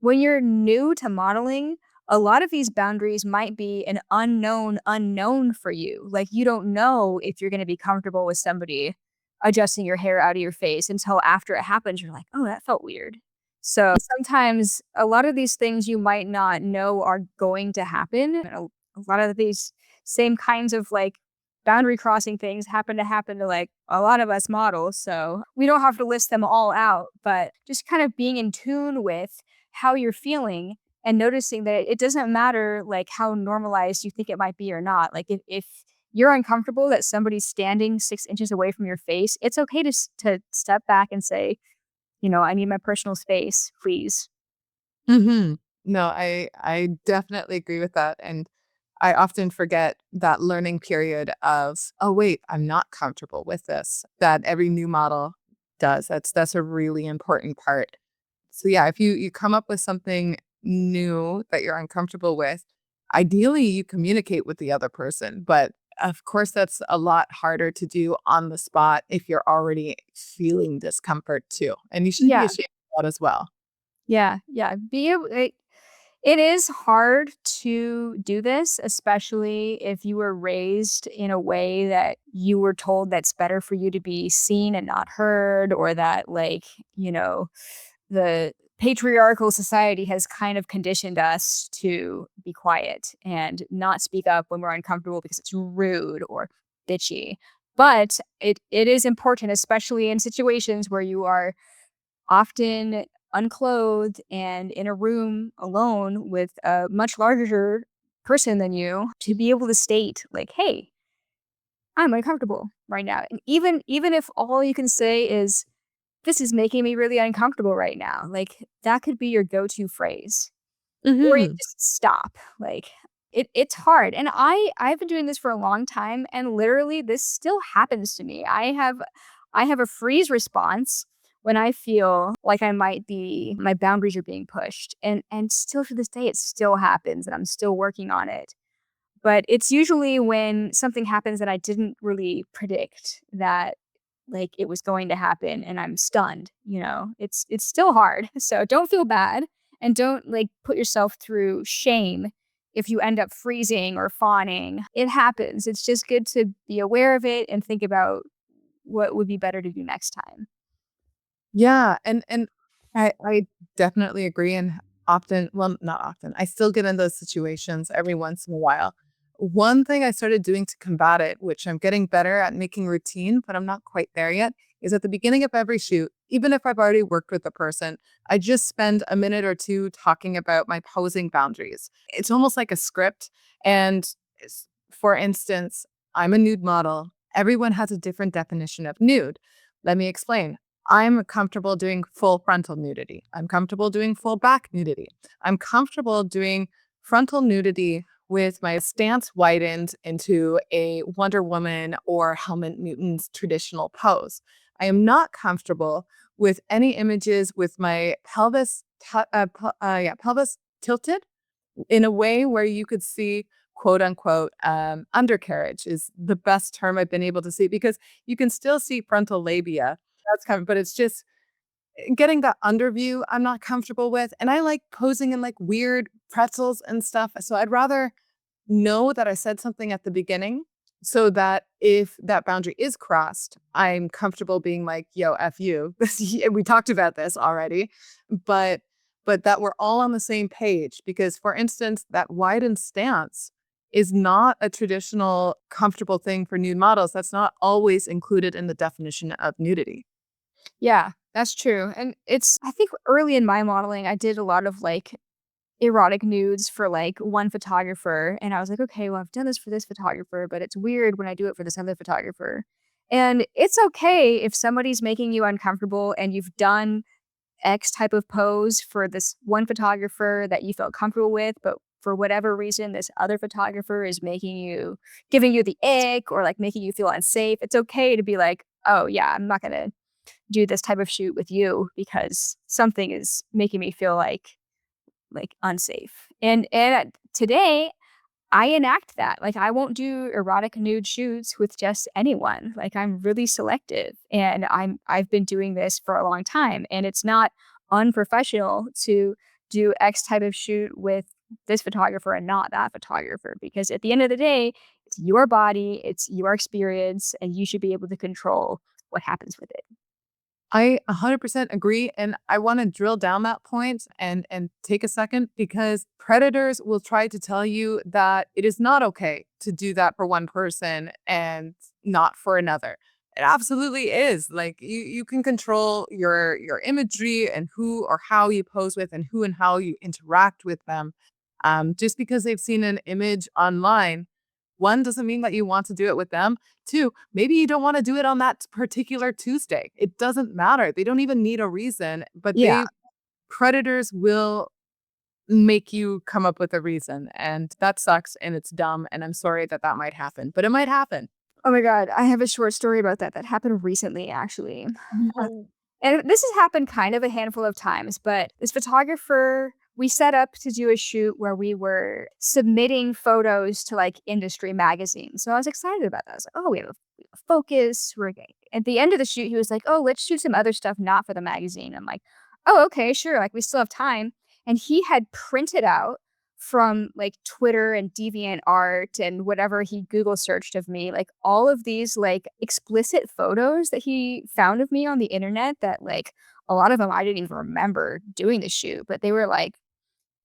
When you're new to modeling, a lot of these boundaries might be an unknown for you. Like, you don't know if you're going to be comfortable with somebody adjusting your hair out of your face until after it happens. You're like, oh, that felt weird. So sometimes a lot of these things you might not know are going to happen. And a lot of these same kinds of like boundary crossing things happen to like a lot of us models. So we don't have to list them all out, but just kind of being in tune with how you're feeling and noticing that it doesn't matter like how normalized you think it might be or not. Like, if you're uncomfortable that somebody's standing 6 inches away from your face, it's okay to step back and say, I need my personal space, please. Mhm. No, I definitely agree with that, and I often forget that learning period of, "Oh, wait, I'm not comfortable with this," that every new model does. That's a really important part. So, yeah, if you come up with something new that you're uncomfortable with, ideally, you communicate with the other person, but, of course, that's a lot harder to do on the spot if you're already feeling discomfort too, and you shouldn't be Yeah. ashamed of that as well. Yeah. It is hard to do this, especially if you were raised in a way that you were told that's better for you to be seen and not heard, or that, like, the patriarchal society has kind of conditioned us to be quiet and not speak up when we're uncomfortable because it's rude or bitchy. But it is important, especially in situations where you are often unclothed and in a room alone with a much larger person than you, to be able to state, like, hey, I'm uncomfortable right now. And even if all you can say is, "This is making me really uncomfortable right now," like, that could be your go-to phrase. Or you Mhm. just stop, like, it's hard, and I've been doing this for a long time, and literally this still happens to me. I have a freeze response when I feel like I might be my boundaries are being pushed, and still to this day, it still happens, and I'm still working on it. But it's usually when something happens that I didn't really predict that, like, it was going to happen and I'm stunned, you know? It's still hard. So don't feel bad and don't, like, put yourself through shame if you end up freezing or fawning. It happens. It's just good to be aware of it and think about what would be better to do next time. Yeah, and I definitely agree, and often, well, not often, I still get in those situations every once in a while. One thing I started doing to combat it, which I'm getting better at making routine, but I'm not quite there yet, is at the beginning of every shoot, even if I've already worked with the person, I just spend a minute or two talking about my posing boundaries. It's almost like a script, and for instance, I'm a nude model. Everyone has a different definition of nude. Let me explain. I'm comfortable doing full frontal nudity. I'm comfortable doing full back nudity. I'm comfortable doing frontal nudity with my stance widened into a Wonder Woman or Helmut Newton's traditional pose. I am not comfortable with any images with my pelvis tilted in a way where you could see quote unquote undercarriage is the best term I've been able to see because you can still see frontal labia. That's kind of, but it's just getting that underview I'm not comfortable with. And I like posing in like weird pretzels and stuff. So I'd rather know that I said something at the beginning so that if that boundary is crossed, I'm comfortable being like, yo, F you. We talked about this already, but that we're all on the same page because for instance, that widened stance is not a traditional comfortable thing for nude models. That's not always included in the definition of nudity. Yeah, that's true. And it's I think early in my modeling, I did a lot of like erotic nudes for like one photographer. And I was like, okay, well, I've done this for this photographer, but it's weird when I do it for this other photographer. And it's okay if somebody's making you uncomfortable and you've done X type of pose for this one photographer that you felt comfortable with, but for whatever reason, this other photographer is giving you the ick or like making you feel unsafe. It's okay to be like, oh, yeah, I'm not going to do this type of shoot with you because something is making me feel like unsafe. And today I enact that. Like I won't do erotic nude shoots with just anyone. Like I'm really selective and I've been doing this for a long time and it's not unprofessional to do X type of shoot with this photographer and not that photographer because at the end of the day, it's your body, it's your experience and you should be able to control what happens with it. I 100% agree, and I wanna drill down that point and take a second because predators will try to tell you that it is not okay to do that for one person and not for another. It absolutely is. Like, you can control your imagery and who or how you pose with and who and how you interact with them. Just because they've seen an image online, one, doesn't mean that you want to do it with them. Two, maybe you don't want to do it on that particular Tuesday. It doesn't matter. They don't even need a reason, but Yeah. predators will make you come up with a reason. And that sucks and it's dumb. And I'm sorry that that might happen, but it might happen. Oh my god, I have a short story about that happened recently, actually. Uh, No. and this has happened kind of a handful of times, but this photographer, we set up to do a shoot where we were submitting photos to like industry magazines. So I was excited about that. I was like, oh, we have a focus. We're getting at the end of the shoot, he was like, oh, let's shoot some other stuff not for the magazine. I'm like, oh, okay, sure. Like we still have time. And he had printed out from like Twitter and DeviantArt and whatever he Google searched of me, like all of these like explicit photos that he found of me on the internet that like a lot of them I didn't even remember doing the shoot, but they were like,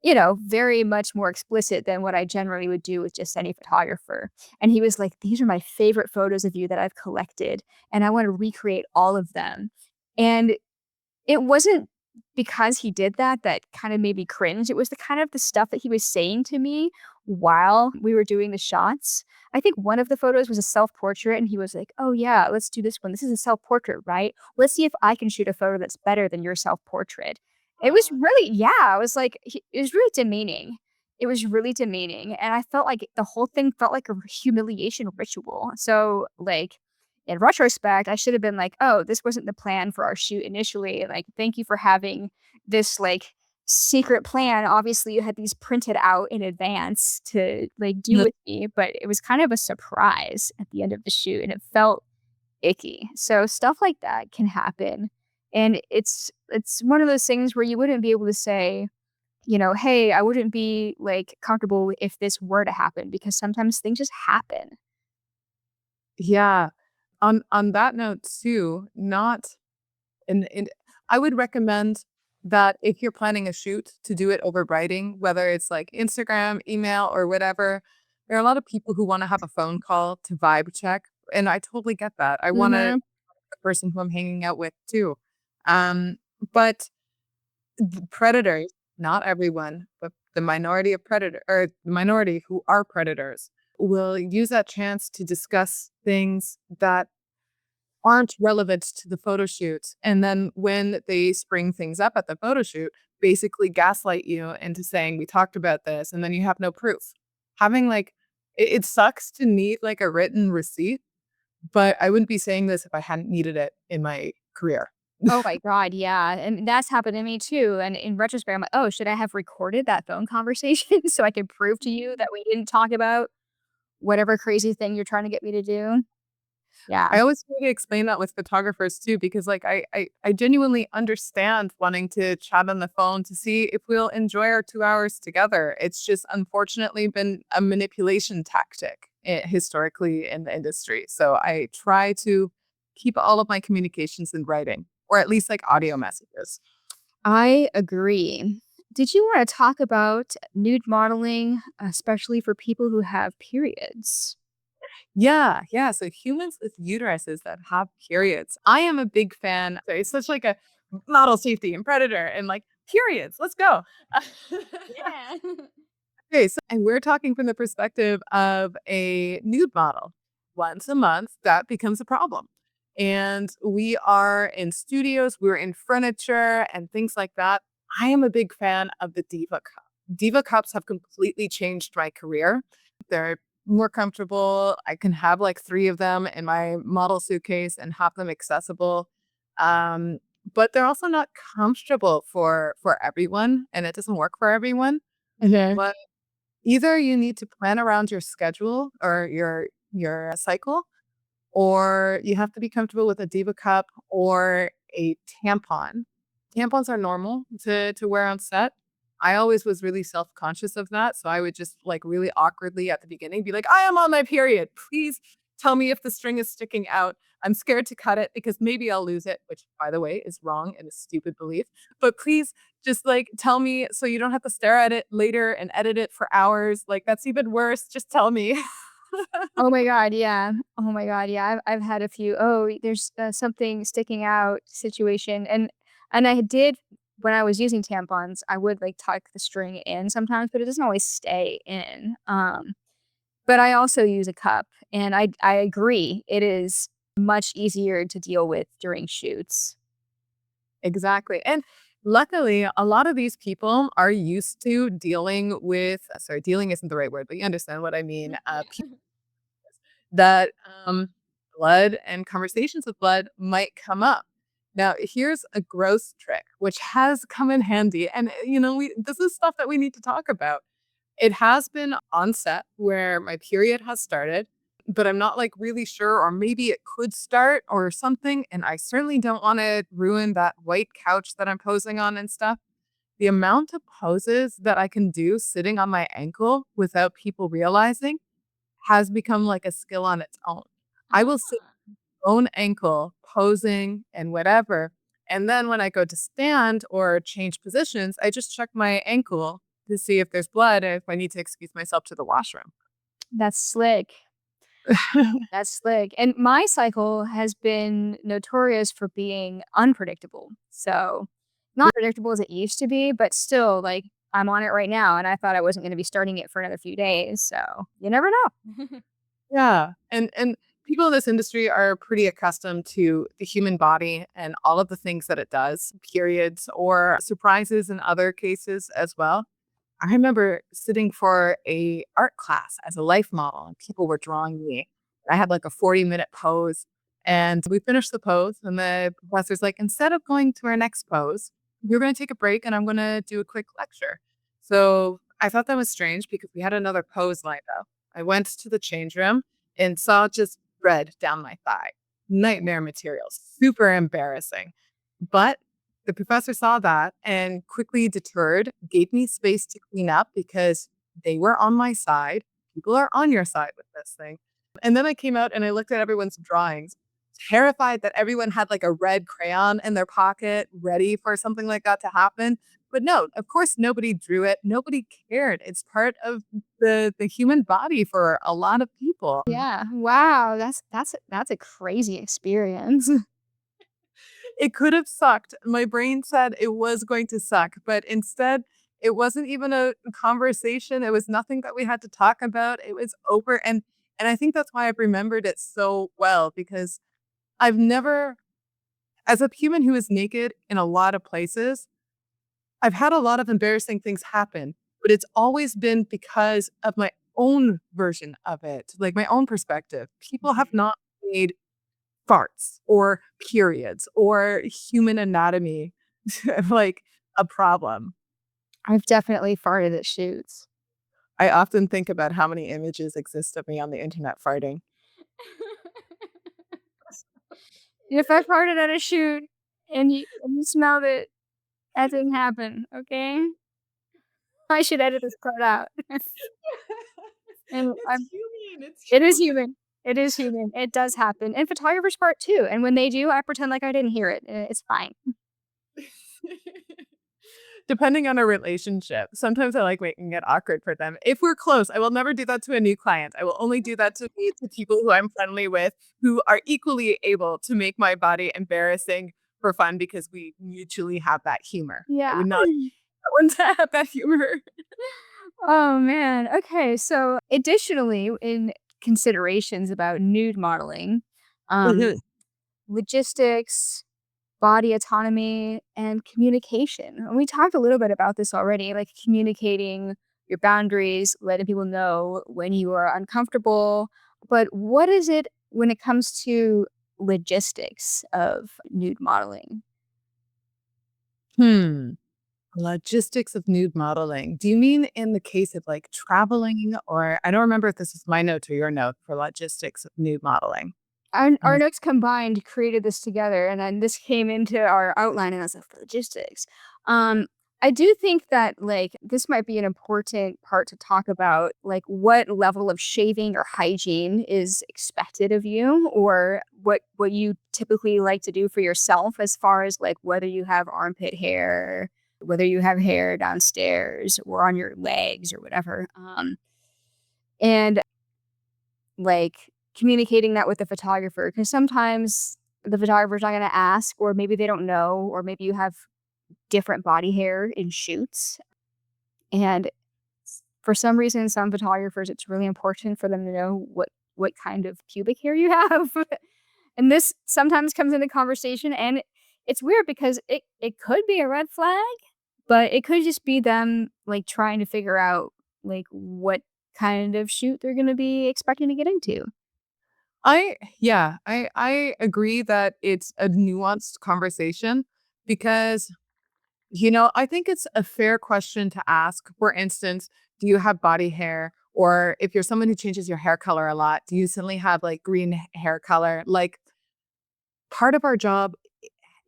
you know, very much more explicit than what I generally would do with just any photographer. And he was like, these are my favorite photos of you that I've collected, and I want to recreate all of them. And it wasn't because he did that, that kind of made me cringe. It was the kind of the stuff that he was saying to me while we were doing the shots. I think one of the photos was a self-portrait, and he was like, "Oh, yeah, let's do this one. This is a self-portrait, right? Let's see if I can shoot a photo that's better than your self-portrait." It was really yeah, I was like it was really demeaning. It was really demeaning, and I felt like the whole thing felt like a humiliation ritual. So, like, in retrospect, I should have been like, "Oh, this wasn't the plan for our shoot initially. Like, thank you for having this, like, secret plan. Obviously, you had these printed out in advance to, like, do with me, but it was kind of a surprise at the end of the shoot, and it felt icky." So, stuff like that can happen, and it's one of those things where you wouldn't be able to say, "Hey, I wouldn't be, like, comfortable if this were to happen," because sometimes things just happen. Yeah. On that note too, not and I would recommend that if you're planning a shoot to do it over writing, whether it's like Instagram, email, or whatever. There are a lot of people who want to have a phone call to vibe check, and I totally get that. I want to Mhm. the person who I'm hanging out with too. Um, but the predators, not everyone, but the minority of predator or the minority who are predators will use that chance to discuss things that aren't relevant to the photo shoot. And then when they spring things up at the photo shoot, basically gaslight you into saying, we talked about this, and then you have no proof. Having like, it sucks to need like a written receipt, but I wouldn't be saying this if I hadn't needed it in my career. Oh my god, yeah, and that's happened to me too, and in retrospect, I'm like, "Oh, should I have recorded that phone conversation so I could prove to you that we didn't talk about whatever crazy thing you're trying to get me to do?" Yeah. I always try to explain that with photographers too, because like I genuinely understand wanting to chat on the phone to see if we'll enjoy our 2 hours together. It's just unfortunately been a manipulation tactic historically in the industry. So I try to keep all of my communications in writing, or at least like audio messages. I agree. Did you wanna talk about nude modeling, especially for people who have periods? Yeah, yeah. So humans with uteruses that have periods. I am a big fan. So it's such like a model safety and predator and like periods. Let's go. Yeah. Okay, so and we're talking from the perspective of a nude model. Once a month, that becomes a problem. And we are in studios, we're in furniture and things like that. I am a big fan of the Diva Cup. Diva Cups have completely changed my career. They're more comfortable. I can have like three of them in my model suitcase and have them accessible. Um, but they're also not comfortable for everyone, and it doesn't work for everyone. Mhm. But either you need to plan around your schedule or your cycle, or you have to be comfortable with a Diva cup or a tampon. Tampons are normal to wear on set. I always was really self-conscious of that, so I would just, like, really awkwardly at the beginning be like, "I am on my period. Please tell me if the string is sticking out. I'm scared to cut it because maybe I'll lose it," which, by the way, is wrong and a stupid belief. But please just, like, tell me so you don't have to stare at it later and edit it for hours. Like, that's even worse. Just tell me. Oh my god, yeah. Oh my god, yeah. I've had a few, "Oh, there's, something sticking out" situation, and I did when I was using tampons, I would, like, tuck the string in sometimes, but it doesn't always stay in, but I also use a cup, and I agree, it is much easier to deal with during shoots. Exactly. And luckily, a lot of these people are used to dealing with, sorry, dealing isn't the right word, but you understand what I mean. That blood and conversations with blood might come up. Now, here's a gross trick, which has come in handy. And, this is stuff that we need to talk about. It has been on set where my period has started, but I'm not like really sure, or maybe it could start or something. And I certainly don't want to ruin that white couch that I'm posing on and stuff. The amount of poses that I can do sitting on my ankle without people realizing has become like a skill on its own. I will sit own ankle posing and whatever. And then when I go to stand or change positions, I just check my ankle to see if there's blood and if I need to excuse myself to the washroom. That's slick. That's slick, and my cycle has been notorious for being unpredictable, so not predictable as it used to be, but still, like, I'm on it right now, and I thought I wasn't gonna be starting it for another few days, so you never know. Yeah, and people in this industry are pretty accustomed to the human body and all of the things that it does, periods or surprises in other cases as well. I remember sitting for a art class as a life model and people were drawing me. I had like a 40-minute pose and we finished the pose and the professor's like, instead of going to our next pose, we're going to take a break and I'm going to do a quick lecture. So I thought that was strange because we had another pose lined up. I went to the change room and saw just red down my thigh. Nightmare material, super embarrassing. But the professor saw that and quickly deterred, gave me space to clean up because they were on my side. People are on your side with this thing. And then I came out and I looked at everyone's drawings, terrified that everyone had like a red crayon in their pocket, ready for something like that to happen. But no, of course, nobody drew it. Nobody cared. It's part of the human body for a lot of people. Yeah, wow, that's a crazy experience. It could have sucked. My brain said it was going to suck, but instead, it wasn't even a conversation. It was nothing that we had to talk about. It was over, and I think that's why I've remembered it so well because I've never, as a human who is naked in a lot of places, I've had a lot of embarrassing things happen, but it's always been because of my own version of it, like my own perspective. People have not made farts or periods or human anatomy like a problem. I've definitely farted at shoots. I often think about how many images exist of me on the internet farting. If I farted at a shoot and you smelled it, that didn't happen, okay? I should edit this part out. And It's I'm human. It's it is human. It is human. It does happen, and photographers part too, and when they do, I pretend like I didn't hear it, it's fine. human. Depending on a relationship, sometimes I like making it awkward for them. If we're close, I will never do that to a new client. I will only do that to people who I'm friendly with, who are equally able to make my body embarrassing for fun because we mutually have that humor. I Yeah. would not want to have that humor. Oh, man. Okay, so additionally, in considerations about nude modeling, um, Mhm. logistics, body autonomy, and communication. And we talked a little bit about this already, like communicating your boundaries, letting people know when you are uncomfortable. But what is it when it comes to logistics of nude modeling? Hmm. Logistics of nude modeling. Do you mean in the case of like traveling or I don't remember if this is my note or your note for logistics of nude modeling. Our Unless notes combined created this together, and then this came into our outline, and I was like, logistics. Um, I do think that like this might be an important part to talk about, like what level of shaving or hygiene is expected of you, or what you typically like to do for yourself, as far as like whether you have armpit hair, whether you have hair downstairs or on your legs or whatever. And like, communicating that with the photographer, because sometimes the photographer's not gonna ask, or maybe they don't know, or maybe you have different body hair in shoots, and for some reason, some photographers, it's really important for them to know what kind of pubic hair you have, and this sometimes comes into conversation, and it's weird because it could be a red flag, but it could just be them, like, trying to figure out, like, what kind of shoot they're gonna be expecting to get into. I agree that it's a nuanced conversation because I think it's a fair question to ask. For instance, do you have body hair? Or if you're someone who changes your hair color a lot, do you suddenly have like green hair color? Like part of our job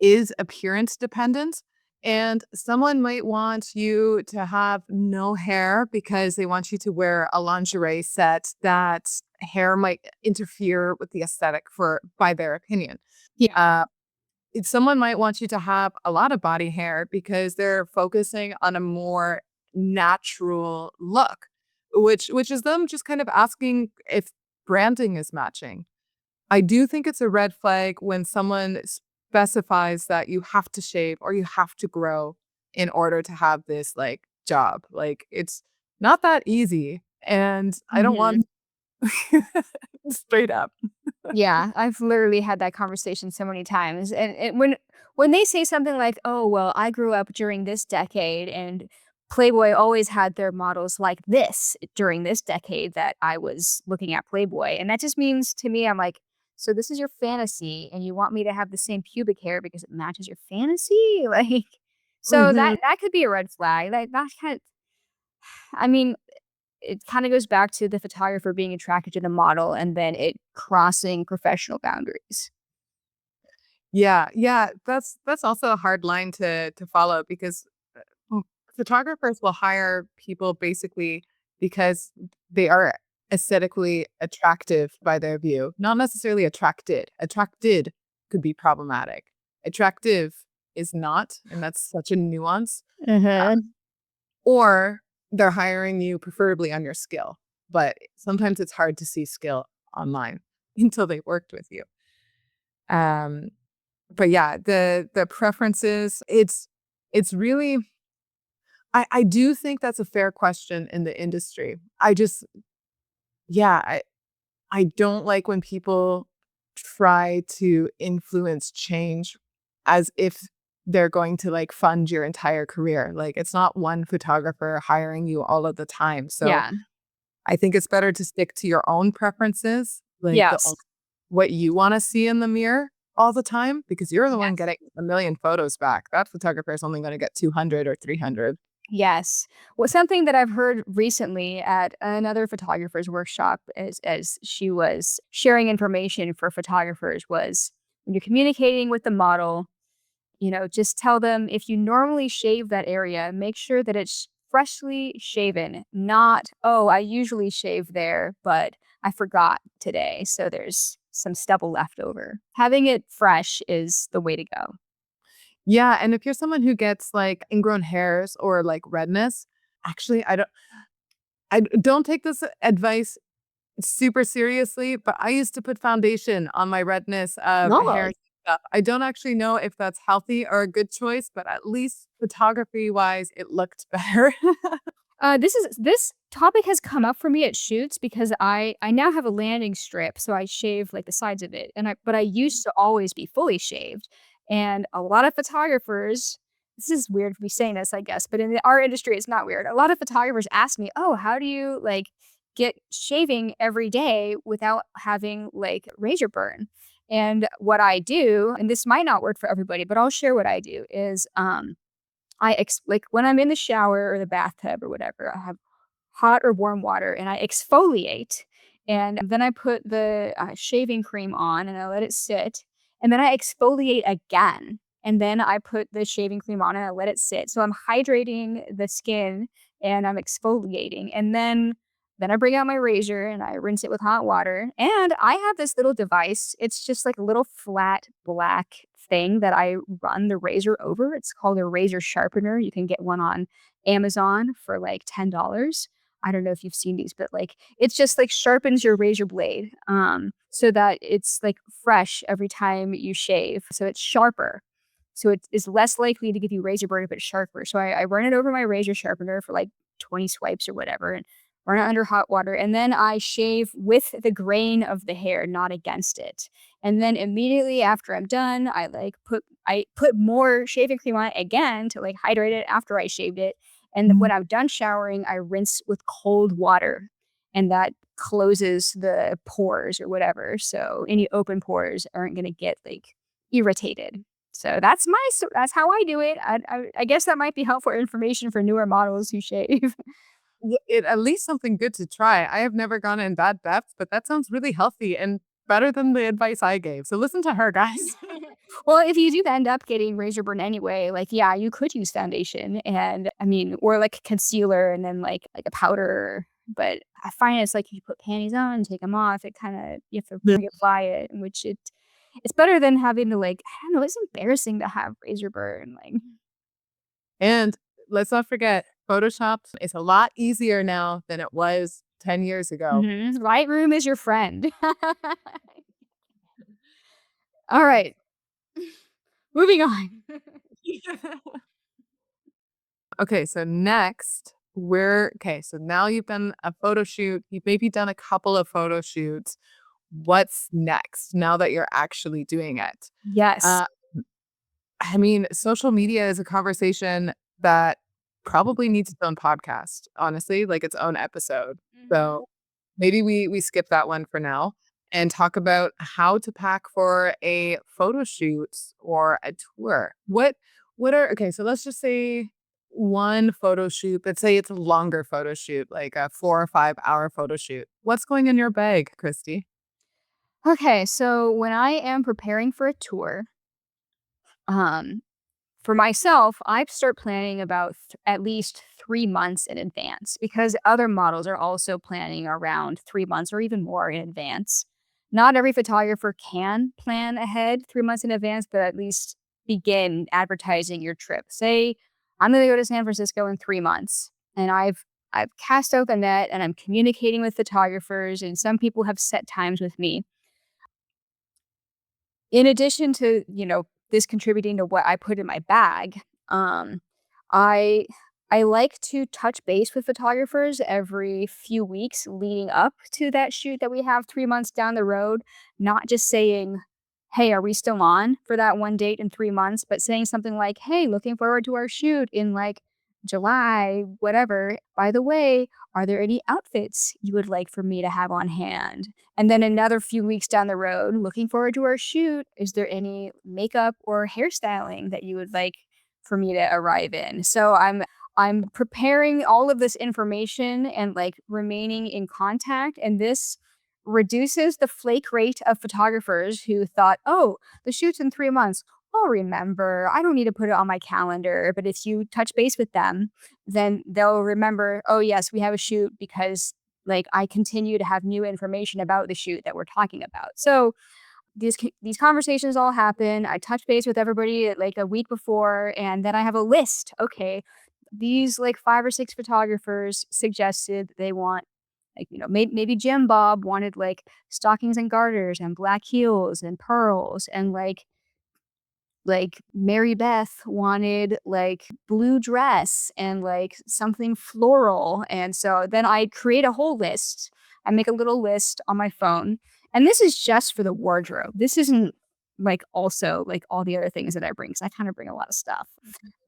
is appearance dependent. And someone might want you to have no hair because they want you to wear a lingerie set that hair might interfere with the aesthetic for by their opinion. Yeah. Uh, someone might want you to have a lot of body hair because they're focusing on a more natural look, which is them just kind of asking if branding is matching. I do think it's a red flag when someone specifies that you have to shave or you have to grow in order to have this like job. Like it's not that easy. And I don't Mhm. want straight up. Yeah, I've literally had that conversation so many times, and when they say something like, "Oh, well, I grew up during this decade, and Playboy always had their models like this during this decade that I was looking at Playboy," and that just means to me, I'm like, "So this is your fantasy, and you want me to have the same pubic hair because it matches your fantasy?" Like, so Mhm. that could be a red flag. Like that kind of, I mean, it kind of goes back to the photographer being attracted to the model and then it crossing professional boundaries. Yeah, yeah, that's also a hard line to follow because mm, photographers will hire people basically because they are aesthetically attractive by their view, not necessarily attracted. Attracted could be problematic. Attractive is not, and that's such a nuance. Uh, Mhm. or they're hiring you preferably on your skill, but sometimes it's hard to see skill online until they worked with you. Um, but yeah, the preferences, it's really I do think that's a fair question in the industry. I just yeah, I don't like when people try to influence change as if they're going to like fund your entire career. Like it's not one photographer hiring you all of the time. So Yeah. I think it's better to stick to your own preferences, like Yes. what you want to see in the mirror all the time, because you're the one Yes. getting a million photos back. That photographer is only going to get 200 or 300. Yes. Well, something that I've heard recently at another photographer's workshop as she was sharing information for photographers was when you're communicating with the model, just tell them if you normally shave that area, make sure that it's freshly shaven, not, oh, I usually shave there, but I forgot today. So there's some stubble left over. Having it fresh is the way to go. Yeah, and if you're someone who gets like ingrown hairs or like redness, actually I don't take this advice super seriously, but I used to put foundation on my redness, No. hairs and stuff. I don't actually know if that's healthy or a good choice, but at least photography-wise, it looked better. This topic has come up for me at shoots because I now have a landing strip, so I shave like the sides of it, and I used to always be fully shaved, and a lot of photographers. This is weird to be saying this, I guess, but in our industry, it's not weird. A lot of photographers ask me, "Oh, how do you like get shaving every day without having like razor burn?" And what I do, and this might not work for everybody, but I'll share what I do is like when I'm in the shower or the bathtub or whatever, I have hot or warm water and I exfoliate. And then I put the shaving cream on and I let it sit. And then I exfoliate again. And then I put the shaving cream on and I let it sit. So I'm hydrating the skin and I'm exfoliating. And then I bring out my razor and I rinse it with hot water. And I have this little device. It's just like a little flat black thing that I run the razor over. It's called a razor sharpener. You can get one on Amazon for like $10. I don't know if you've seen these, but like it's just like sharpens your razor blade so that it's like fresh every time you shave. So it's sharper. So it is less likely to give you razor burn if it's sharper. So I run it over my razor sharpener for like 20 swipes or whatever and run it under hot water. And then I shave with the grain of the hair, not against it. And then immediately after I'm done, I put more shaving cream on it again to like hydrate it after I shaved it. And when I'm done showering, I rinse with cold water and that closes the pores or whatever. So any open pores aren't going to get like irritated. So that's how I do it. I guess that might be helpful information for newer models who shave. It at least something good to try. I have never gone in that depth, but that sounds really healthy and better than the advice I gave. So listen to her, guys. Well, if you do end up getting razor burn anyway, like yeah, you could use foundation and I mean, or like concealer and then like a powder. But I find it's like you put panties on, take them off. It kind of you have to reapply it, which it's better than having to like I don't know. It's embarrassing to have razor burn. Like And let's not forget, Photoshop is a lot easier now than it was 10 years ago. Lightroom is your friend. All right. Moving on. Okay, so next, so now you've done a photo shoot, you've maybe done a couple of photo shoots. What's next now that you're actually doing it? Yes. Uh, I mean, social media is a conversation that probably needs its own podcast, honestly, like its own episode. Mhm. So maybe we skip that one for now and talk about how to pack for a photo shoot or a tour. What are okay, so let's just say one photo shoot. Let's say it's a longer photo shoot, like a 4 or 5 hour photo shoot. What's going in your bag, Kristy? Okay, so when I am preparing for a tour, um, for myself, I start planning about at least 3 months in advance because other models are also planning around 3 months or even more in advance. Not every photographer can plan ahead 3 months in advance, but at least begin advertising your trip. Say, I'm going to go to San Francisco in 3 months, and I've cast out the net and I'm communicating with photographers, and some people have set times with me in addition to, this contributing to what I put in my bag, I I like to touch base with photographers every few weeks leading up to that shoot that we have 3 months down the road, not just saying, "Hey, are we still on for that one date in 3 months?" But saying something like, "Hey, looking forward to our shoot in, like, July, whatever. By the way, are there any outfits you would like for me to have on hand?" And then another few weeks down the road, looking forward to our shoot, is there any makeup or hairstyling that you would like for me to arrive in? So I'm preparing all of this information and like remaining in contact, and this reduces the flake rate of photographers who thought, "Oh, the shoot's in 3 months. I'll remember. I don't need to put it on my calendar." But if you touch base with them, then they'll remember, "Oh, yes, we have a shoot because like I continue to have new information about the shoot that we're talking about." So these conversations all happen. I touch base with everybody like a week before, and then I have a list. Okay, these like 5 or 6 photographers suggested they want like maybe Jim Bob wanted like stockings and garters and black heels and pearls, and like Mary Beth wanted like blue dress and like something floral. And so then I create a whole list. I make a little list on my phone. And this is just for the wardrobe. This isn't like also like all the other things that I bring because I kind of bring a lot of stuff.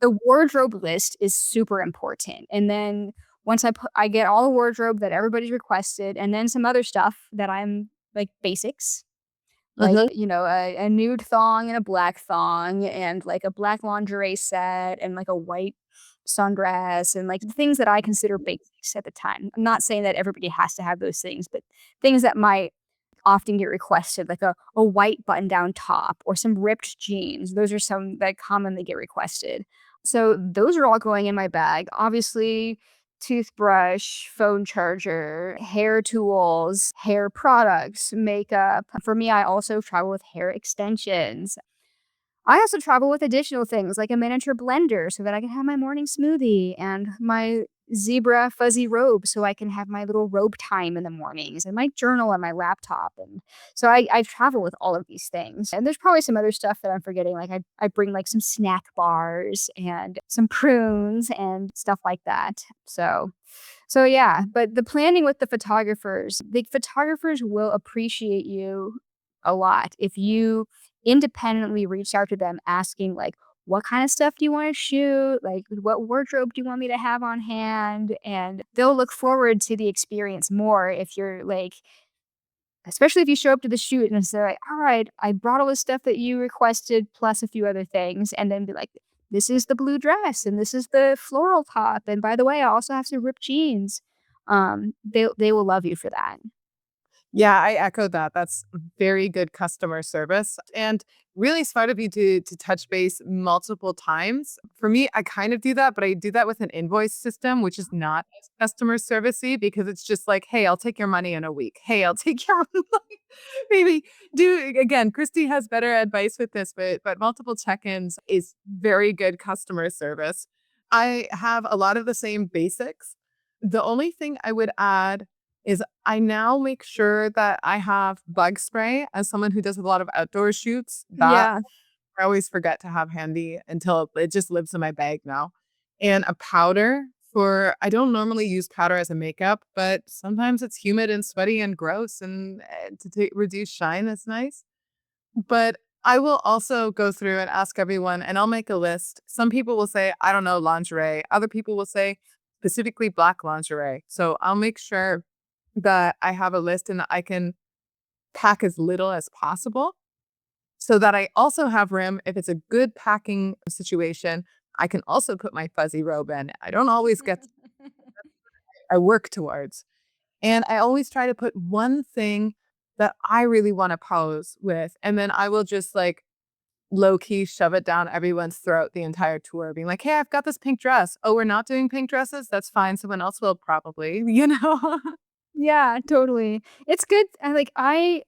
The wardrobe list is super important. And then once I get all the wardrobe that everybody's requested and then some other stuff that I'm like basics like, Mhm. a nude thong and a black thong and, like, a black lingerie set and, like, a white sundress and, like, the things that I consider basics at the time. I'm not saying that everybody has to have those things, but things that might often get requested, like a white button-down top or some ripped jeans. Those are some that commonly get requested. So those are all going in my bag. Obviously, toothbrush, phone charger, hair tools, hair products, makeup. For me, I also travel with hair extensions. I also travel with additional things like a miniature blender so that I can have my morning smoothie and my zebra fuzzy robe so I can have my little robe time in the mornings and my journal on my laptop. And so I travel with all of these things. And there's probably some other stuff that I'm forgetting. Like I bring like some snack bars and some prunes and stuff like that. So yeah, but the planning with the photographers will appreciate you a lot if you independently reach out to them asking like, what kind of stuff do you want to shoot? Like, what wardrobe do you want me to have on hand? And they'll look forward to the experience more if you're like, especially if you show up to the shoot and say, like, all right, I brought all the stuff that you requested plus a few other things, and then be like, this is the blue dress and this is the floral top. And by the way, I also have some ripped jeans. They will love you for that. Yeah, I echo that. That's very good customer service and really smart of you to touch base multiple times. For me, I kind of do that, but I do that with an invoice system, which is not as customer servicey because it's just like, hey, I'll take your money in a week. Hey, I'll take your money. Maybe do again. Kristy has better advice with this, but multiple check-ins is very good customer service. I have a lot of the same basics. The only thing I would add is I now make sure that I have bug spray as someone who does a lot of outdoor shoots. That Yeah. I always forget to have handy until it just lives in my bag now. And a powder for I don't normally use powder as a makeup, but sometimes it's humid and sweaty and gross and reduce shine is nice. But I will also go through and ask everyone, and I'll make a list. Some people will say, I don't know, lingerie. Other people will say specifically black lingerie. So I'll make sure that I have a list and that I can pack as little as possible so that I also have room. If it's a good packing situation, I can also put my fuzzy robe in. I don't always get, I work towards. And I always try to put one thing that I really want to pose with. And then I will just like low key shove it down everyone's throat the entire tour, being like, hey, I've got this pink dress. Oh, we're not doing pink dresses? That's fine. Someone else will probably, you know? Yeah, totally. It's good. I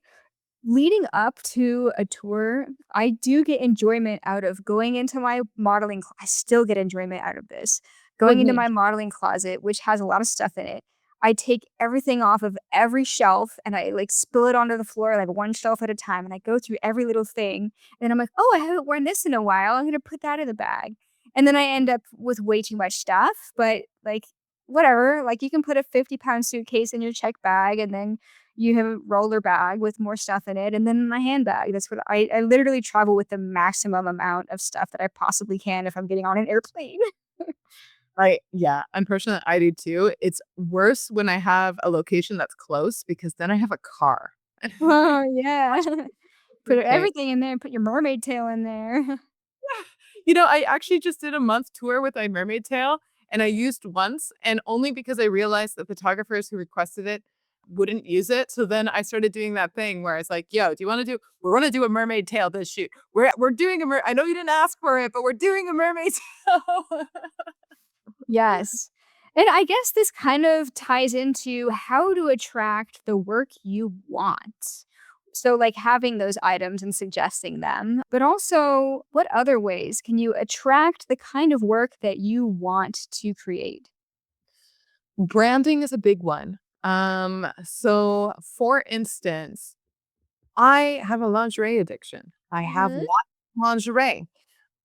leading up to a tour, I do get enjoyment out of going into my I still get enjoyment out of this. Going into Mhm. my modeling closet, which has a lot of stuff in it. I take everything off of every shelf and I like spill it onto the floor like one shelf at a time and I go through every little thing and I'm like, "Oh, I haven't worn this in a while. I'm going to put that in the bag." And then I end up with way too much stuff, but like whatever, like you can put a 50-pound suitcase in your check bag and then you have a roller bag with more stuff in it, and then my handbag. That's what I literally travel with the maximum amount of stuff that I possibly can if I'm getting on an airplane. Yeah, unfortunately, I do too. It's worse when I have a location that's close because then I have a car. Oh, yeah. Put Suitcase. everything in there, put your mermaid tail in there. You know, I actually just did a month tour with my mermaid tail and I used once and only because I realized the photographers who requested it wouldn't use it. So then I started doing that thing where it's like, yo, do you want to do we want to do a mermaid tail this shoot. We're doing I know you didn't ask for it, but we're doing a mermaid tail. Yes. And I guess this kind of ties into how to attract the work you want. So, like having those items and suggesting them, but also what other ways can you attract the kind of work that you want to create? Branding is a big one. So for instance, I have a lingerie addiction. I have Mhm. lots of lingerie.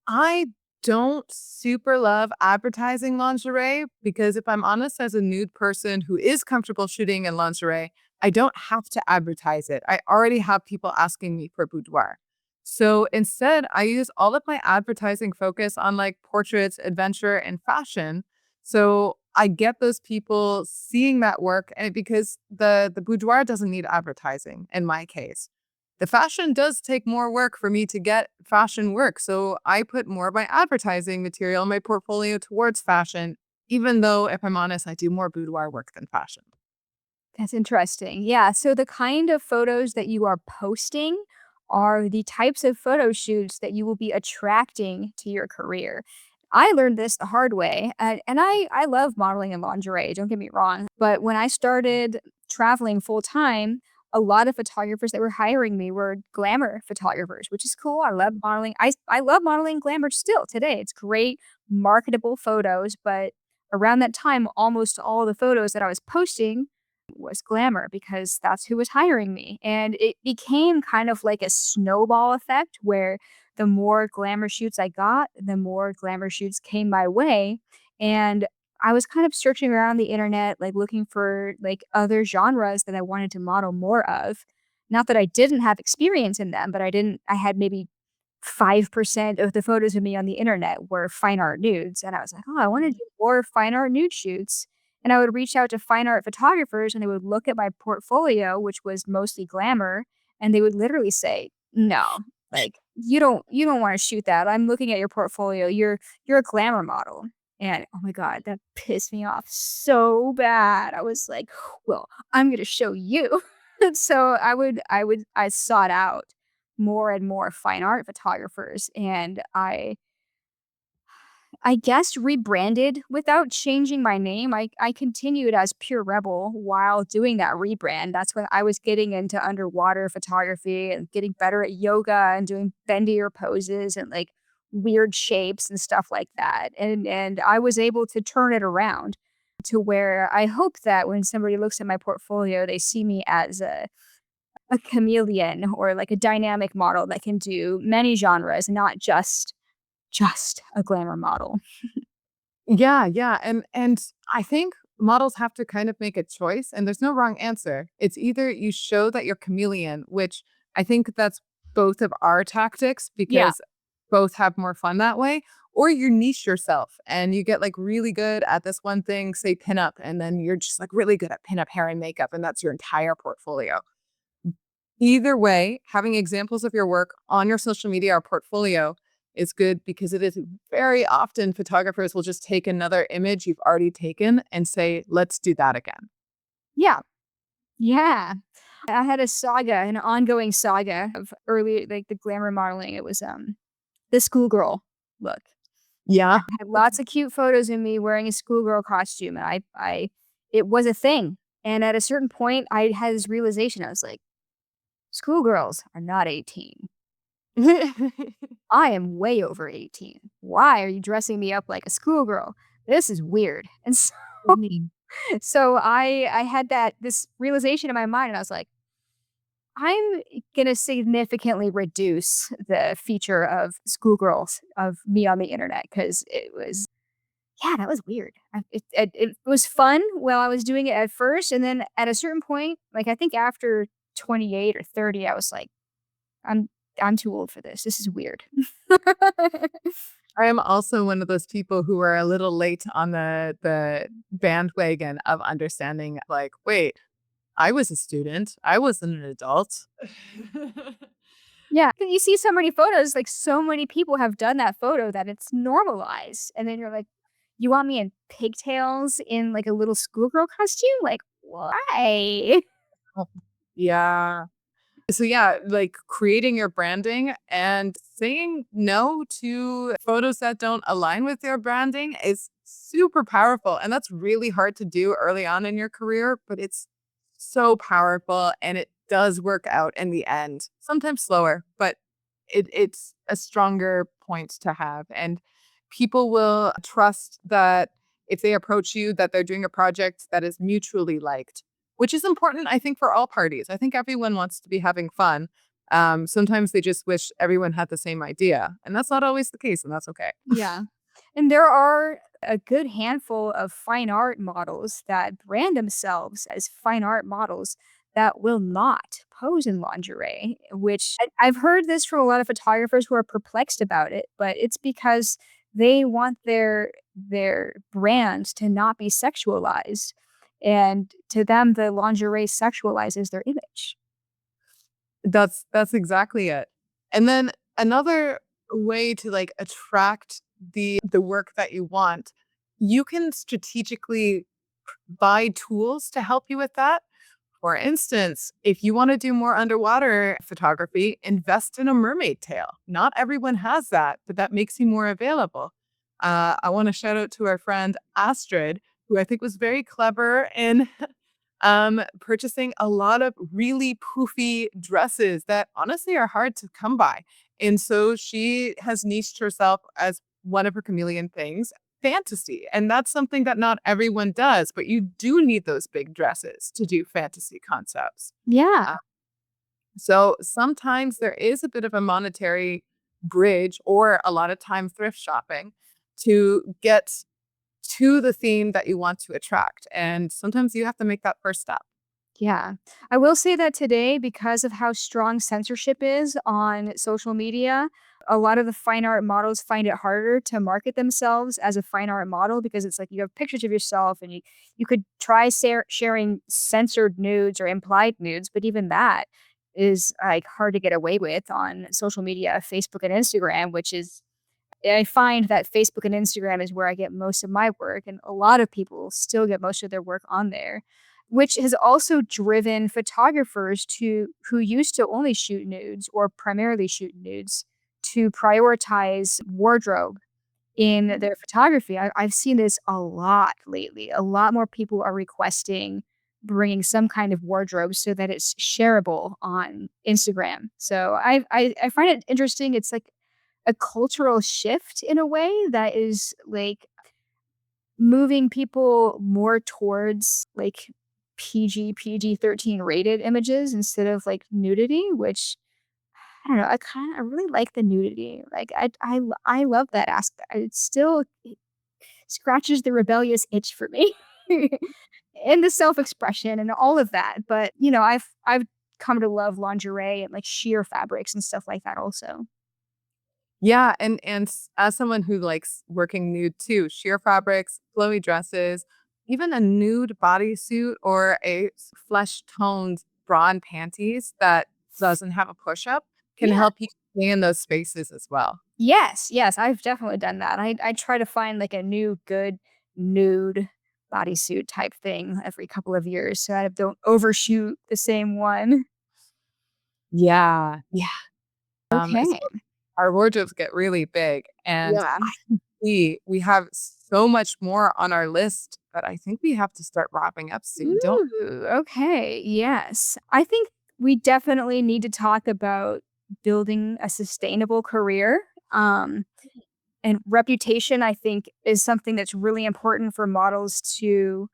I don't super love advertising lingerie because if I'm honest, as a nude person who is comfortable shooting in lingerie, I don't have to advertise it. I already have people asking me for boudoir. So instead, I use all of my advertising focus on like portraits, adventure, and fashion. So I get those people seeing that work, and because the boudoir doesn't need advertising in my case. The fashion does take more work for me to get fashion work. So I put more of my advertising material in my portfolio towards fashion, even though, if I'm honest, I do more boudoir work than fashion. That's interesting. Yeah. So the kind of photos that you are posting are the types of photo shoots that you will be attracting to your career. I learned this the hard way, and I love modeling and lingerie. Don't get me wrong, but when I started traveling full time, a lot of photographers that were hiring me were glamour photographers, which is cool. I love modeling. I love modeling glamour still today. It's great, marketable photos. But around that time, almost all the photos that I was posting was glamour because that's who was hiring me. And it became kind of like a snowball effect where the more glamour shoots I got, the more glamour shoots came my way. And I was kind of searching around the internet, like looking for like other genres that I wanted to model more of. Not that I didn't have experience in them, but I had maybe 5% of the photos of me on the internet were fine art nudes, and I was like, "Oh, I wanna do more fine art nude shoots." And I would reach out to fine art photographers, and they would look at my portfolio, which was mostly glamour, and they would literally say, "No, like, you don't wanna shoot that. I'm looking at your portfolio. You're a glamour model." And, oh my god, that pissed me off so bad. I was like, "Well, I'm gonna show you." And so I sought out more and more fine art photographers, and I guess rebranded without changing my name. I continued as Pure Rebel while doing that rebrand. That's when I was getting into underwater photography and getting better at yoga and doing bendier poses and like weird shapes and stuff like that. And I was able to turn it around to where I hope that when somebody looks at my portfolio, they see me as a chameleon or like a dynamic model that can do many genres, not just a glamour model. Yeah, yeah, and I think models have to kind of make a choice, and there's no wrong answer. It's either you show that you're chameleon, which I think that's both of our tactics Yeah. because both have more fun that way, or you niche yourself and you get like really good at this one thing, say pinup, and then you're just like really good at pinup hair and makeup, and that's your entire portfolio. Either way, having examples of your work on your social media or portfolio is good because it is very often photographers will just take another image you've already taken and say, let's do that again. Yeah. Yeah. I had a saga, an ongoing saga of early like the glamour modeling. It was the schoolgirl look. Yeah. I had lots of cute photos of me wearing a schoolgirl costume, and I it was a thing. And at a certain point, I had this realization. I was like, schoolgirls are not 18. I am way over 18. Why are you dressing me up like a schoolgirl? This is weird. And so, Mhm. so I had this realization in my mind, and I was like, I'm gonna significantly reduce the feature of schoolgirls of me on the internet because it was yeah, that was weird. It was fun while I was doing it at first, and then at a certain point, like I think after 28 or 30, I was like, I'm I'm too old for this. This is weird. I am also one of those people who are a little late on the bandwagon of understanding like, wait, I was a student. I wasn't an adult. Yeah, 'cause you see so many photos, like, so many people have done that photo that it's normalized, and then you're like, "You want me in pigtails in, like, a little schoolgirl costume? Like, why?" Yeah. So yeah, like creating your branding and saying no to photos that don't align with your branding is super powerful. And that's really hard to do early on in your career, but it's so powerful and it does work out in the end. Sometimes slower, but it's a stronger point to have. And people will trust that if they approach you, that they're doing a project that is mutually liked, which is important, I think, for all parties. I think everyone wants to be having fun. Sometimes they just wish everyone had the same idea, and that's not always the case, and that's okay. Yeah. And there are a good handful of fine art models that brand themselves as fine art models that will not pose in lingerie, which I've heard this from a lot of photographers who are perplexed about it, but it's because they want their brand to not be sexualized. And to them, the lingerie sexualizes their image. That's exactly it. And then another way to like attract the work that you want, you can strategically buy tools to help you with that. For instance, if you want to do more underwater photography, invest in a mermaid tail. Not everyone has that, but that makes you more available. I want to shout out to our friend Astrid, who I think was very clever in purchasing a lot of really poofy dresses that honestly are hard to come by. And so she has niched herself as one of her chameleon things, fantasy. And that's something that not everyone does, but you do need those big dresses to do fantasy concepts. Yeah. Uh, so sometimes there is a bit of a monetary bridge or a lot of time thrift shopping to get to the theme that you want to attract. And sometimes you have to make that first step. Yeah. I will say that today, because of how strong censorship is on social media, a lot of the fine art models find it harder to market themselves as a fine art model because it's like you have pictures of yourself and you could try sharing censored nudes or implied nudes, but even that is like hard to get away with on social media, Facebook and Instagram, which is I find that Facebook and Instagram is where I get most of my work, and a lot of people still get most of their work on there, which has also driven photographers to who used to only shoot nudes or primarily shoot nudes to prioritize wardrobe in their photography. I've seen this a lot lately. A lot more people are requesting bringing some kind of wardrobe so that it's shareable on Instagram. So I find it interesting. It's like a cultural shift in a way that is like moving people more towards like PG 13 rated images instead of like nudity, which I don't know. I really like the nudity. Like I love that aspect. It still scratches the rebellious itch for me. And the self-expression and all of that. But, I've come to love lingerie and like sheer fabrics and stuff like that also. Yeah, as someone who likes working nude too, sheer fabrics, flowy dresses, even a nude bodysuit or a flesh toned bra and panties that doesn't have a push up can Yeah. help you stay in those spaces as well. Yes, yes, I've definitely done that. I try to find like a new good nude bodysuit type thing every couple of years so I don't overshoot the same one. Yeah, yeah. Okay. So our wardrobes get really big, and Yeah. we have so much more on our list, but I think we have to start wrapping up soon, don't Ooh, okay. Yes. I think we definitely need to talk about building a sustainable career. Um, and reputation, I think, is something that's really important for models to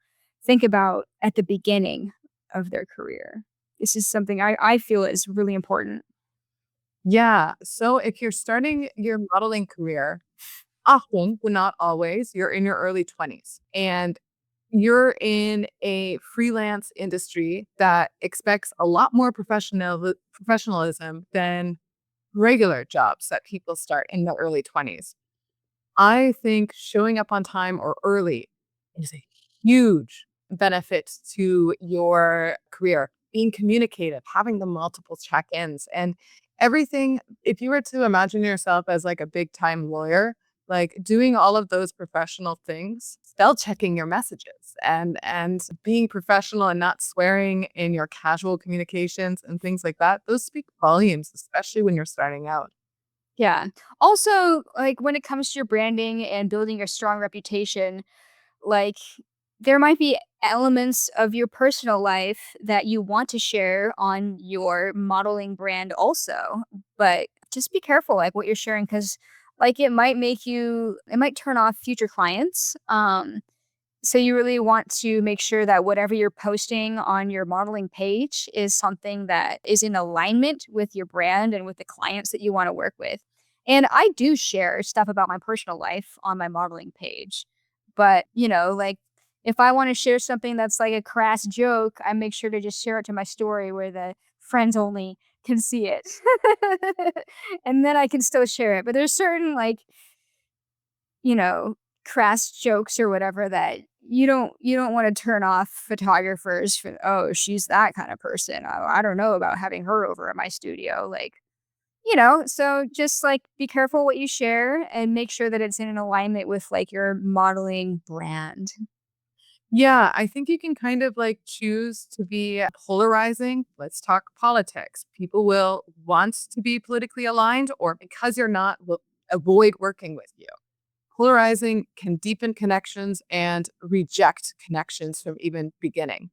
think about at the beginning of their career. This is something I feel is really important. Yeah. So if you're starting your modeling career, often, but not always, you're in your early 20s and you're in a freelance industry that expects a lot more professionalism than regular jobs that people start in the early 20s. I think showing up on time or early is a huge benefit to your career. Being communicative, having the multiple check-ins and everything. If you were to imagine yourself as like a big time lawyer, like doing all of those professional things, spell checking your messages and being professional and not swearing in your casual communications and things like that, those speak volumes, especially when you're starting out. Yeah. Also, like when it comes to your branding and building a strong reputation, like, there might be elements of your personal life that you want to share on your modeling brand also, but just be careful, like, what you're sharing, because like, it might turn off future clients, so you really want to make sure that whatever you're posting on your modeling page is something that is in alignment with your brand and with the clients that you wanna work with. And I do share stuff about my personal life on my modeling page, but, like, if I wanna share something that's like a crass joke, I make sure to just share it to my story where the friends only can see it. And then I can still share it, but there's certain, like, you know, crass jokes or whatever that you don't wanna turn off photographers for, "Oh, she's that kind of person. I don't know about having her over at my studio," like, so just, like, be careful what you share and make sure that it's in an alignment with, like, your modeling brand. Yeah, I think you can kind of like choose to be polarizing. Let's talk politics. People will want to be politically aligned, or because you're not, will avoid working with you. Polarizing can deepen connections and reject connections from even beginning.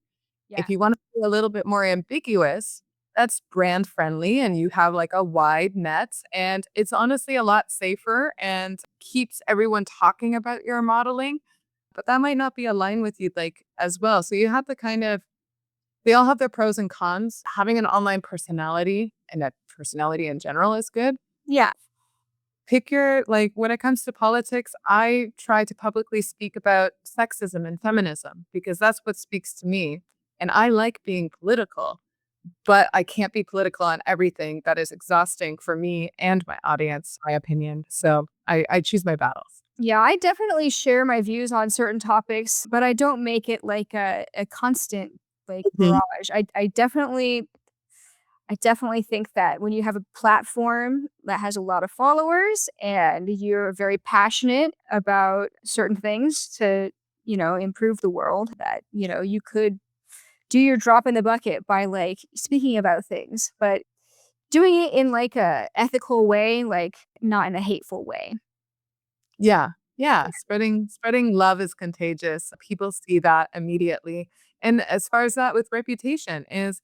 Yeah. If you want to be a little bit more ambiguous, that's brand friendly and you have like a wide net. And it's honestly a lot safer and keeps everyone talking about your modeling, but that might not be aligned with you like as well. So you have to kind of they all have their pros and cons. Having an online personality and a personality in general is good. Yeah. Pick your like when it comes to politics, I try to publicly speak about sexism and feminism because that's what speaks to me. And I like being political, but I can't be political on everything. That is exhausting for me and my audience, my opinion. So I choose my battles. Yeah, I definitely share my views on certain topics, but I don't make it like a constant, like, Mhm. barrage. I definitely think that when you have a platform that has a lot of followers and you're very passionate about certain things to, improve the world, that, you could do your drop in the bucket by like speaking about things, but doing it in like a ethical way, like not in a hateful way. Yeah. Yeah. Spreading love is contagious. People see that immediately. And as far as that with reputation is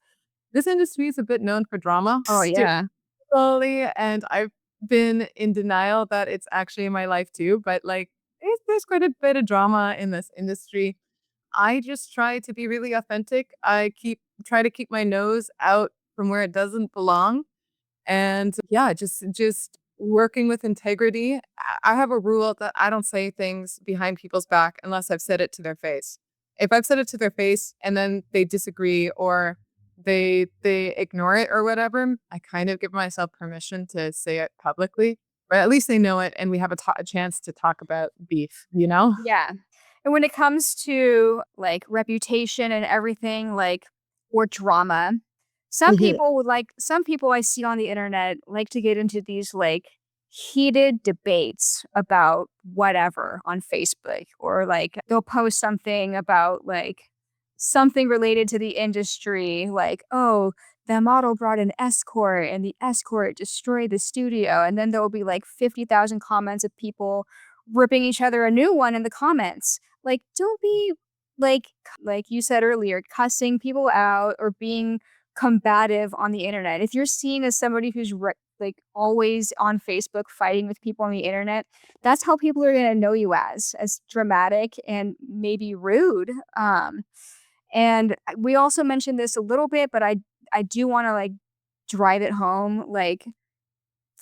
this industry is a bit known for drama, Oh yeah. slowly, and I've been in denial that it's actually in my life too, but, like, there's quite a bit of drama in this industry. I just try to be really authentic. Try to keep my nose out from where it doesn't belong. And yeah, just working with integrity. I have a rule that I don't say things behind people's back unless I've said it to their face. If I've said it to their face and then they disagree or they ignore it or whatever, I kind of give myself permission to say it publicly. But at least they know it and we have a chance to talk about beef, you know? Yeah. And when it comes to, like, reputation and everything, like, or drama, some people I see on the internet like to get into these, like, heated debates about whatever on Facebook, or, like, they'll post something about, like, something related to the industry, like, "Oh, the model brought an escort and the escort destroyed the studio," and then there will be, like, 50,000 comments of people ripping each other a new one in the comments. Like, don't be like you said earlier, cussing people out or being combative on the internet. If you're seen as somebody who's like always on Facebook fighting with people on the internet, that's how people are gonna know you as dramatic and maybe rude. And we also mentioned this a little bit, but I do want to like drive it home. Like,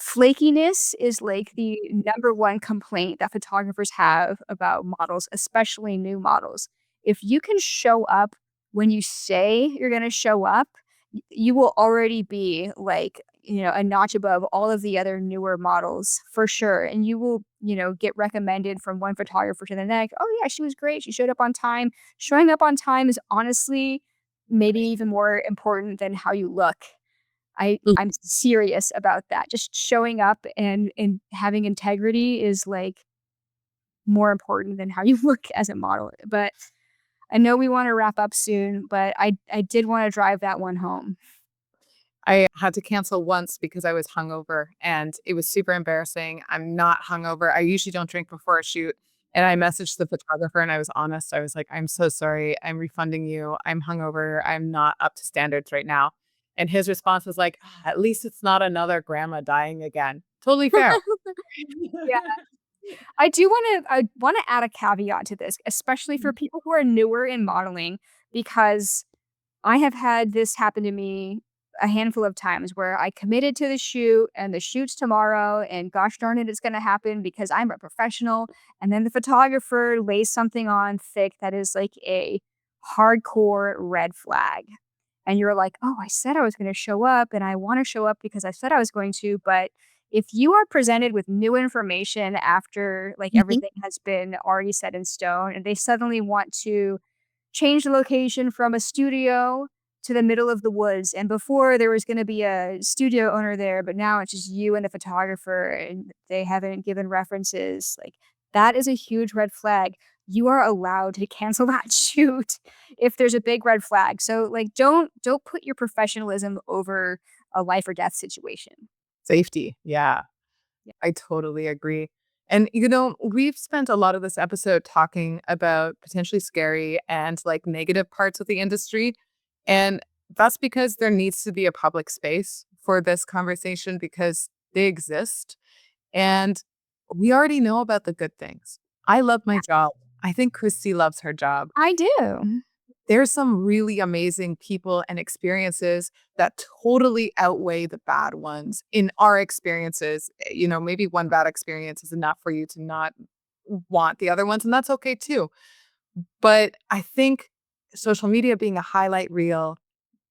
flakiness is, like, the number one complaint that photographers have about models, especially new models. If you can show up when you say you're gonna show up, you will already be, like, a notch above all of the other newer models for sure, and you will, get recommended from one photographer to the next. "Oh, yeah, she was great, she showed up on time." Showing up on time is honestly maybe even more important than how you look. I'm serious about that. Just showing up and having integrity is, like, more important than how you look as a model. But I know we wanna wrap up soon, but I did wanna drive that one home. I had to cancel once because I was hungover and it was super embarrassing. I'm not hungover. I usually don't drink before a shoot. And I messaged the photographer and I was honest. I was like, I'm so sorry. I'm refunding you. I'm hungover. I'm not up to standards right now. And his response was like, "Ah, at least it's not another grandma dying again." Totally fair. Yeah. I wanna add a caveat to this, especially for people who are newer in modeling, because I have had this happen to me a handful of times where I committed to the shoot and the shoot's tomorrow and gosh darn it, it's gonna happen because I'm a professional. And then the photographer lays something on thick that is like a hardcore red flag. And you're like, oh, I said I was going to show up and I want to show up because I said I was going to. But if you are presented with new information after like Mhm. everything has been already set in stone and they suddenly want to change the location from a studio to the middle of the woods. And before there was going to be a studio owner there, but now it's just you and the photographer and they haven't given references. Like, that is a huge red flag. You are allowed to cancel that shoot if there's a big red flag. So like don't put your professionalism over a life or death situation. Safety. Yeah. Yeah. I totally agree. And, we've spent a lot of this episode talking about potentially scary and like negative parts of the industry. And that's because there needs to be a public space for this conversation because they exist. And we already know about the good things. I love my job. I think Kristy loves her job. I do. There's some really amazing people and experiences that totally outweigh the bad ones in our experiences. Maybe one bad experience is enough for you to not want the other ones, and that's okay too. But I think social media being a highlight reel,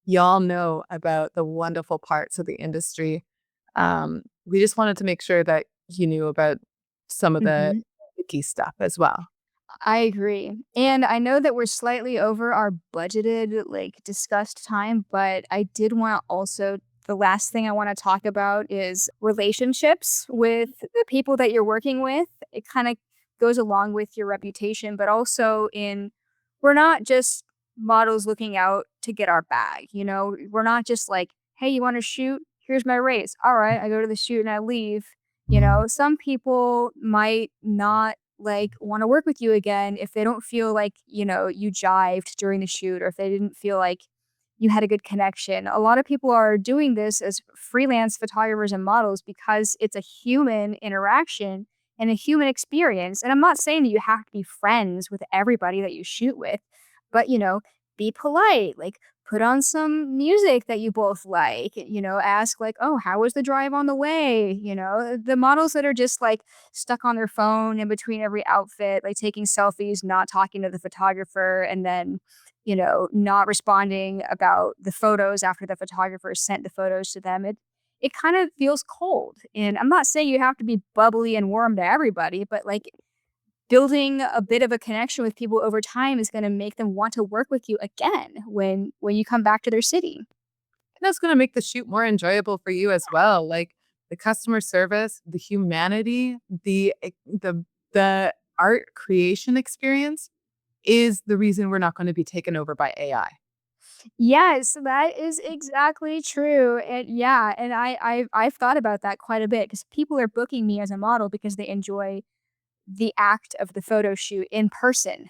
y'all know about the wonderful parts of the industry. We just wanted to make sure that you knew about some of the Mhm. icky stuff as well. I agree. And I know that we're slightly over our budgeted, like, discussed time, but I did want to also, the last thing I want to talk about is relationships with the people that you're working with. It kind of goes along with your reputation, but also we're not just models looking out to get our bag, We're not just like, hey, you want to shoot? Here's my rates. All right, I go to the shoot and I leave. Some people might not like want to work with you again if they don't feel like, you jived during the shoot or if they didn't feel like you had a good connection. A lot of people are doing this as freelance photographers and models because it's a human interaction and a human experience. And I'm not saying that you have to be friends with everybody that you shoot with, But, be polite, like put on some music that you both like, ask like, "Oh, how was the drive on the way?" The models that are just like stuck on their phone in between every outfit, like taking selfies, not talking to the photographer, and then, not responding about the photos after the photographer sent the photos to them. It kind of feels cold. And I'm not saying you have to be bubbly and warm to everybody, but like building a bit of a connection with people over time is gonna make them want to work with you again when you come back to their city. And that's going to make the shoot more enjoyable for you as well. Like the customer service, the humanity, the art creation experience is the reason we're not going to be taken over by AI. Yes, that is exactly true, and yeah, and I've thought about that quite a bit because people are booking me as a model because they enjoy the act of the photo shoot in person.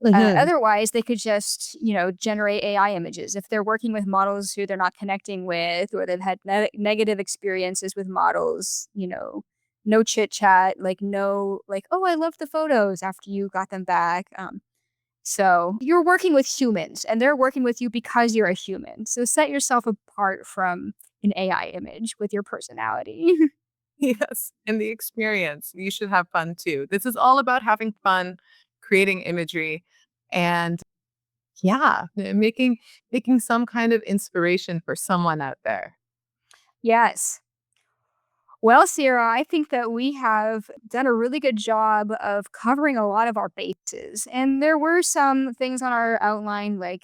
Mhm. Otherwise, they could just, generate AI images. If they're working with models who they're not connecting with, or they've had negative experiences with models, no chit chat, like no, like, oh, I love the photos after you got them back. So you're working with humans, and they're working with you because you're a human. So set yourself apart from an AI image with your personality. Yes, and the experience. You should have fun too. This is all about having fun, creating imagery, and yeah, making some kind of inspiration for someone out there. Yes. Well, Ciara, I think that we have done a really good job of covering a lot of our bases. And there were some things on our outline, like,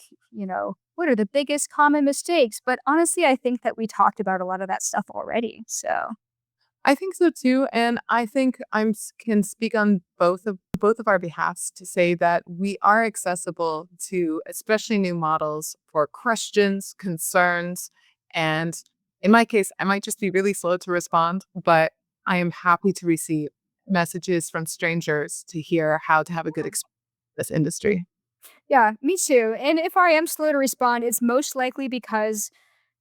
what are the biggest common mistakes? But honestly, I think that we talked about a lot of that stuff already. So, I think so too, and I think can speak on both of our behalfs to say that we are accessible to especially new models for questions, concerns, and in my case, I might just be really slow to respond, but I am happy to receive messages from strangers to hear how to have a good experience in this industry. yeah, me too. And if I am slow to respond, it's most likely because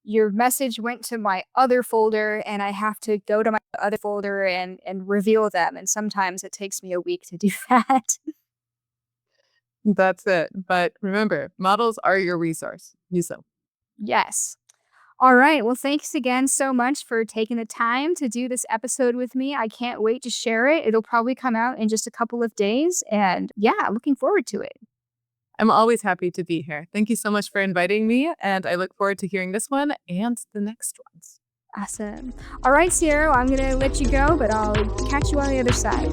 your message went to my other folder and I have to go to my other folder and reveal them. And sometimes it takes me a week to do that. That's it. But remember, models are your resource. Use them. Yes. All right. Well, thanks again so much for taking the time to do this episode with me. I can't wait to share it. It'll probably come out in just a couple of days. And yeah, looking forward to it. I'm always happy to be here. Thank you so much for inviting me, and I look forward to hearing this one and the next ones. Awesome. All right, Sierra, I'm going to let you go, but I'll catch you on the other side.